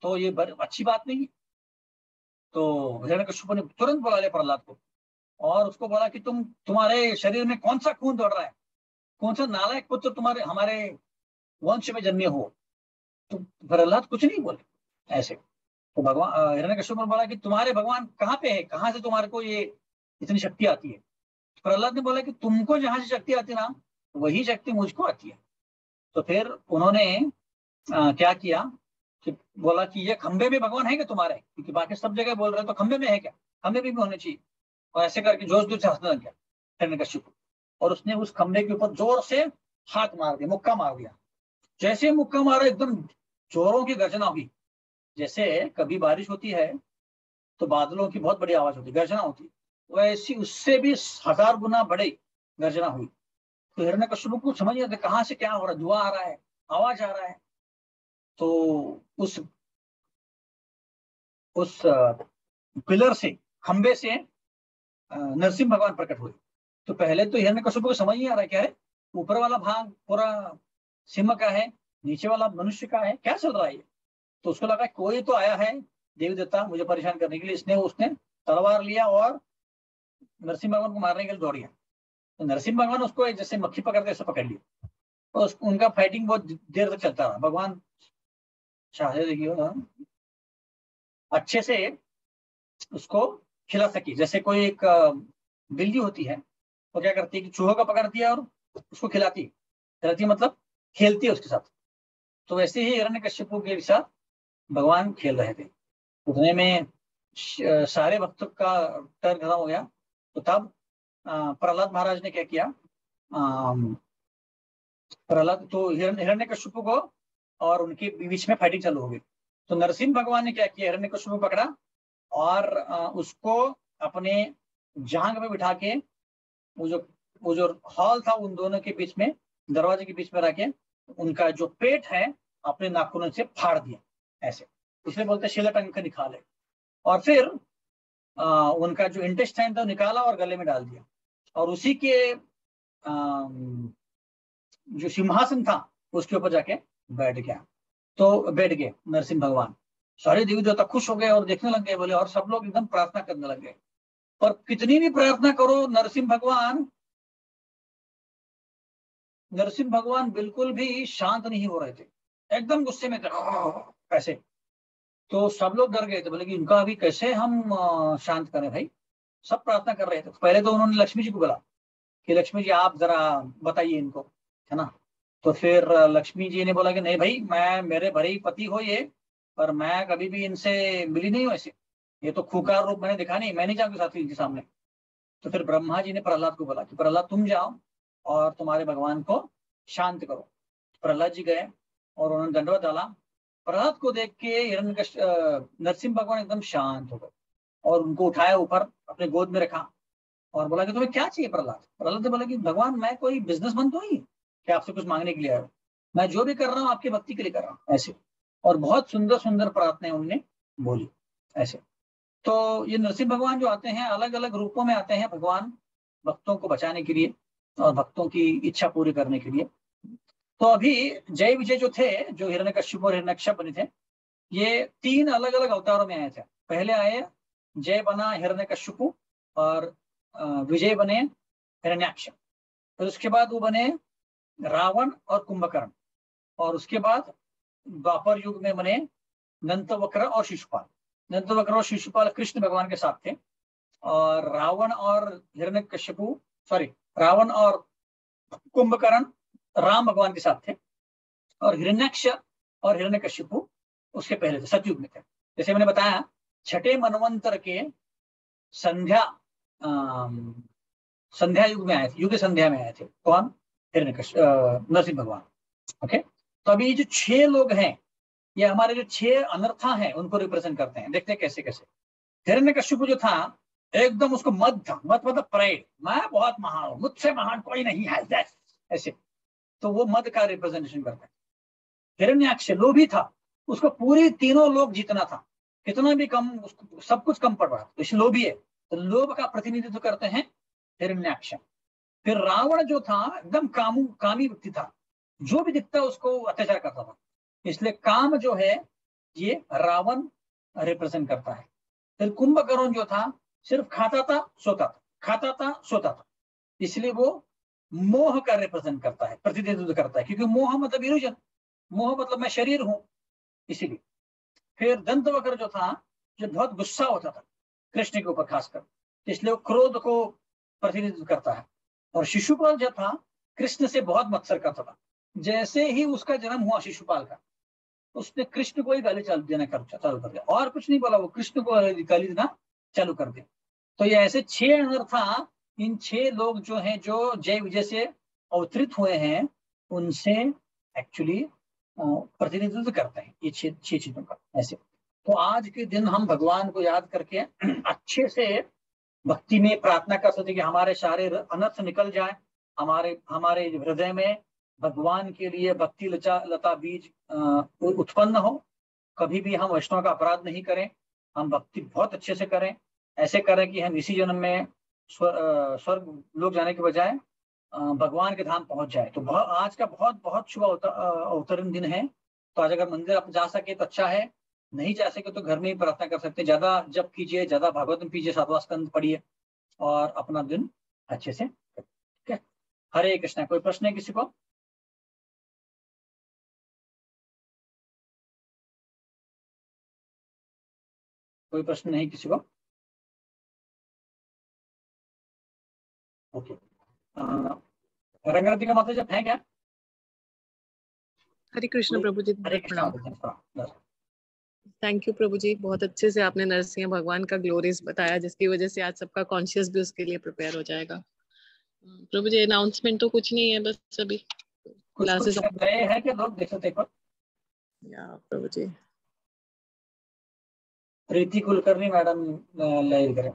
तो ये अच्छी बात नहीं है। तो हिरण्यकश्यप ने तुरंत बुला लिया प्रहलाद को और उसको बोला कि तुम्हारे शरीर में कौन सा खून दौड़ रहा है, कौन सा नालायक पुत्र तुम्हारे हमारे वंश में जन्मे हो? तो प्रहलाद कुछ नहीं बोले ऐसे। तो भगवान हिरण्यकश्यप ने बोला कि तुम्हारे भगवान कहाँ पे है, कहाँ से तुम्हारे को ये इतनी शक्ति आती है? प्रहलाद ने बोला कि तुमको जहां से शक्ति आती है ना, वही शक्ति मुझको आती है। तो फिर उन्होंने क्या किया कि बोला कि ये खंबे में भगवान है क्या तुम्हारे? क्योंकि बाकी सब जगह बोल रहे हैं, तो खंबे में है क्या? खंबे में भी होने चाहिए। और ऐसे करके जोश जोश से हंसने लग गया हिरण्यकश्यप, और उसने उस खंबे के ऊपर जोर से हाथ मार दिया, मुक्का मार दिया। जैसे मुक्का मारा एकदम जोरों की गर्जना हुई, जैसे कभी बारिश होती है तो बादलों की बहुत बड़ी आवाज होती है, गर्जना होती है, वैसी उससे भी 1000 गुना बड़ी गर्जना हुई। तो हिरण्यकश्यप को समझ नहीं आता कहाँ से क्या हो रहा है, धुआं आ रहा है, आवाज आ रहा है। तो उस पिलर से, खंबे से नरसिंह भगवान प्रकट हुए। तो पहले तो हिरण्यकश्यप को समझ नहीं आ रहा है, क्या है ऊपर वाला भाग पूरा सिंह का है, नीचे वाला मनुष्य का है, क्या चल रहा है ये? तो उसको लगा कोई तो आया है देवी देवता मुझे परेशान करने के लिए, इसने उसने तलवार लिया और नरसिंह भगवान को मारने के लिए दौड़ गया। तो नरसिंह भगवान उसको जैसे मक्खी पकड़ते ऐसे पकड़ लिया, और उनका फाइटिंग बहुत देर तक चलता रहा। भगवान चाहे देखिए अच्छे से उसको खिला सकी, जैसे कोई एक बिल्ली होती है, वो क्या करती है कि चूहों का पकड़ती है और उसको खिलाती खिलाती मतलब खेलती है उसके साथ। तो वैसे ही हिरण्यकश्यप के साथ भगवान खेल रहे थे। उतने में सारे भक्तों का टर्न खत्म हो गया। तो तब प्रहलाद महाराज ने क्या किया, प्रहलाद तो हिरण्यकशिपु को और उनके बीच में फाइटिंग चालू हो गई। तो नरसिंह भगवान ने क्या किया, हिरण्यकशिपु पकड़ा और उसको अपने जांग में बिठा के वो जो हॉल था उन दोनों के बीच में, दरवाजे के बीच में रख के उनका जो पेट है अपने नाखूनों से फाड़ दिया ऐसे, इसलिए बोलते शिलट अंक निकाले। और फिर उनका जो इंटेस्टाइन था निकाला और गले में डाल दिया, और उसी के जो सिंहासन था उसके ऊपर जाके बैठ गया। तो बैठ गए नरसिंह भगवान, सारे देवी देवता खुश हो गए और देखने लग गए बोले, और सब लोग एकदम प्रार्थना करने लग गए। पर कितनी भी प्रार्थना करो नरसिंह भगवान बिल्कुल भी शांत नहीं हो रहे थे, एकदम गुस्से में थे ऐसे। तो सब लोग डर गए थे, बोले कि इनका अभी कैसे हम शांत करें भाई, सब प्रार्थना कर रहे थे। पहले तो उन्होंने लक्ष्मी जी को बोला कि लक्ष्मी जी आप जरा बताइए इनको, है ना। तो फिर लक्ष्मी जी ने बोला कि नहीं भाई, मैं मेरे भरे ही पति हो ये, पर मैं कभी भी इनसे मिली नहीं हूँ ऐसे, ये तो खूंखार रूप मैंने दिखा नहीं, मैं नहीं जाऊंगी साथी इनके सामने। तो फिर ब्रह्मा जी ने प्रहलाद को बोला कि प्रहलाद तुम जाओ और तुम्हारे भगवान को शांत करो। प्रहलाद जी गए और उन्होंने दंडवत डाला। प्रहलाद को देख के नरसिंह भगवान एकदम शांत हो गए और उनको उठाया ऊपर अपने गोद में रखा और बोला कि तुम्हें क्या चाहिए प्रहलाद। प्रहलाद ने बोला कि भगवान मैं कोई बिजनेसमैन तो नहीं कि आपसे कुछ मांगने के लिए आया हूँ, मैं जो भी कर रहा हूँ आपकी भक्ति के लिए कर रहा हूँ ऐसे। और बहुत सुंदर सुंदर प्रार्थनाएं उन्होंने बोली ऐसे। तो ये नरसिंह भगवान जो आते हैं अलग अलग रूपों में आते हैं भगवान, भक्तों को बचाने के लिए और भक्तों की इच्छा पूरी करने के लिए। तो अभी जय विजय जो थे, जो हिरण्यकश्यप और हिरण्यकश्यप बने थे, ये 3 अलग अलग अवतारों में आए थे। पहले आए जय बना हिरण्यकश्यप और विजय बने हिरण्याक्ष। फिर उसके बाद वो बने रावण और कुंभकर्ण, और उसके बाद द्वापर युग में बने दंतवक्र और शिशुपाल। दंतवक्र और शिशुपाल कृष्ण भगवान के साथ थे, और रावण और हिरण्यकश्यपु रावण और कुंभकर्ण राम भगवान के साथ थे, और हिरण्याक्ष और हिरण्यकश्यपु उसके पहले थे, सतयुग में थे। जैसे मैंने बताया छठे मनवंतर के संध्या युग में आए थे, युग संध्या में आए थे। कौन? नरसिंह भगवान। ओके, तो अभी जो 6 लोग हैं ये हमारे जो 6 अनर्था हैं उनको रिप्रेजेंट करते हैं। देखते हैं कैसे कैसे। हिरण्यकश्यप जो था एकदम उसको मद था, मद मतलब प्राइड, मैं बहुत महान हूं, मुझसे महान कोई नहीं है ऐसे। तो वो मद का रिप्रेजेंटेशन करता है। हिरण्याक्ष लोभी था, उसको पूरी तीनों लोग जीतना था, कितना भी कम उसको सब कुछ कम पड़ रहा था, इसलिए लोभी है। तो लोभ का प्रतिनिधित्व करते हैं हिरण्याक्ष। फिर रावण जो था एकदम कामी व्यक्ति था, जो भी दिखता उसको अत्याचार करता था, इसलिए काम जो है ये रावण रिप्रेजेंट करता है। फिर कुंभकर्ण जो था सिर्फ खाता था सोता था, खाता था सोता था, इसलिए वो मोह का रिप्रेजेंट करता है, प्रतिनिधित्व करता है, क्योंकि मोह मतलब इल्यूजन, मोह मतलब मैं शरीर हूं, इसीलिए। फिर दंतवक्र जो था जो बहुत गुस्सा होता था कृष्ण के ऊपर खासकर, इसलिए वो क्रोध को प्रतिनिधित्व करता है। और शिशुपाल जो था कृष्ण से बहुत मत्सर करता था। जैसे ही उसका जन्म हुआ शिशुपाल का, उसने कृष्ण को ही गाली देना चालू कर दिया, और कुछ नहीं बोला, वो कृष्ण को गाली देना चालू कर दिया। तो ये ऐसे 6 अनर्था, इन 6 लोग जो हैं जो जय विजय से अवतरित हुए हैं उनसे एक्चुअली प्रतिनिधित्व करते हैं ये 6 चीजों का ऐसे। तो आज के दिन हम भगवान को याद करके अच्छे से भक्ति में प्रार्थना कर सकते कि हमारे सारे अनर्थ निकल जाए, हमारे हृदय में भगवान के लिए भक्ति लता बीज उत्पन्न हो। कभी भी हम वैष्णव का अपराध नहीं करें, हम भक्ति बहुत अच्छे से करें, ऐसे करें कि हम इसी जन्म में स्वर्ग लोग जाने के बजाय भगवान के धाम पहुंच जाए। तो आज का बहुत बहुत शुभ अवतरण दिन है। तो आज अगर मंदिर आप जा सके तो अच्छा है, नहीं जा सके तो घर में ही प्रार्थना कर सकते हैं। ज्यादा जप कीजिए, ज्यादा भागवतम पीजिए, 7वां स्कंद पढ़िए और अपना दिन अच्छे से। ठीक है, हरे कृष्णा। कोई प्रश्न है किसी को? कोई प्रश्न नहीं किसी को? ओके, रंगराती का माता जब है क्या? हरे कृष्ण प्रभु जी, हरे कृष्णा। थैंक यू प्रभु जी, बहुत अच्छे से आपने नरसिंह भगवान का ग्लोरीज बताया, जिसकी वजह से आज सबका कॉन्शियस भी उसके लिए प्रिपेयर हो जाएगा। प्रभु जी अनाउंसमेंट तो कुछ नहीं है, बस अभी कुछ क्लासेस नए हैं क्या लोग, देख सकते एक बार। या प्रभु जी। प्रीति कुलकर्णी मैडम लाइव करें।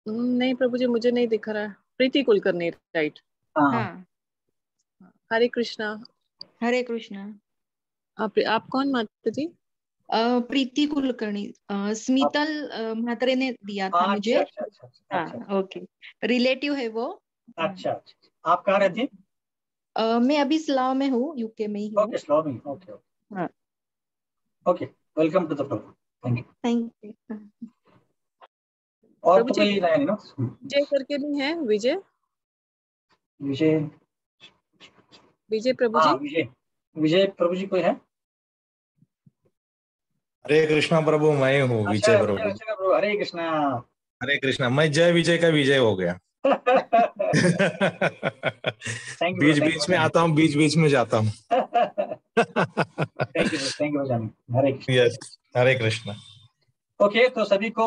नहीं प्रभु जी, मुझे नहीं दिख रहा है। प्रीति कुलकर्णी, राइट। हाँ हाँ, हरे कृष्णा। हरे कृष्णा। आप कौन माता जी? प्रीति कुलकर्णी, स्मितल म्हात्रे ने दिया था मुझे। अच्छा अच्छा अच्छा अच्छा हाँ, ओके, रिलेटिव है वो। अच्छा अच्छा। आप कहाँ रहती हैं? मैं अभी स्लाव में हूँ, यूके में ही हूँ। ओके, स्लोमी, ओके ओके हाँ, okay. Welcome to the program, thank you. Thank you. और प्रभु तो जी, कोई नया नहीं ना? विजय करके भी है, विजय। विजय, विजय प्रभु हाँ जी। विजय, विजय प्रभु जी कोई है? हरे कृष्णा प्रभु, मैं हूँ अच्छा विजय विजय, प्रभु। अच्छा प्रभु, हरे कृष्णा। हरे कृष्णा, मैं जय विजय का विजय हो गया। थैंक यू, बीच थैंक बीच में आता हूँ, बीच बीच में जाता हूँ। थैंक यू जानी, हरे कृष्णा। यस, हरे कृष्णा। ओके, तो सभी को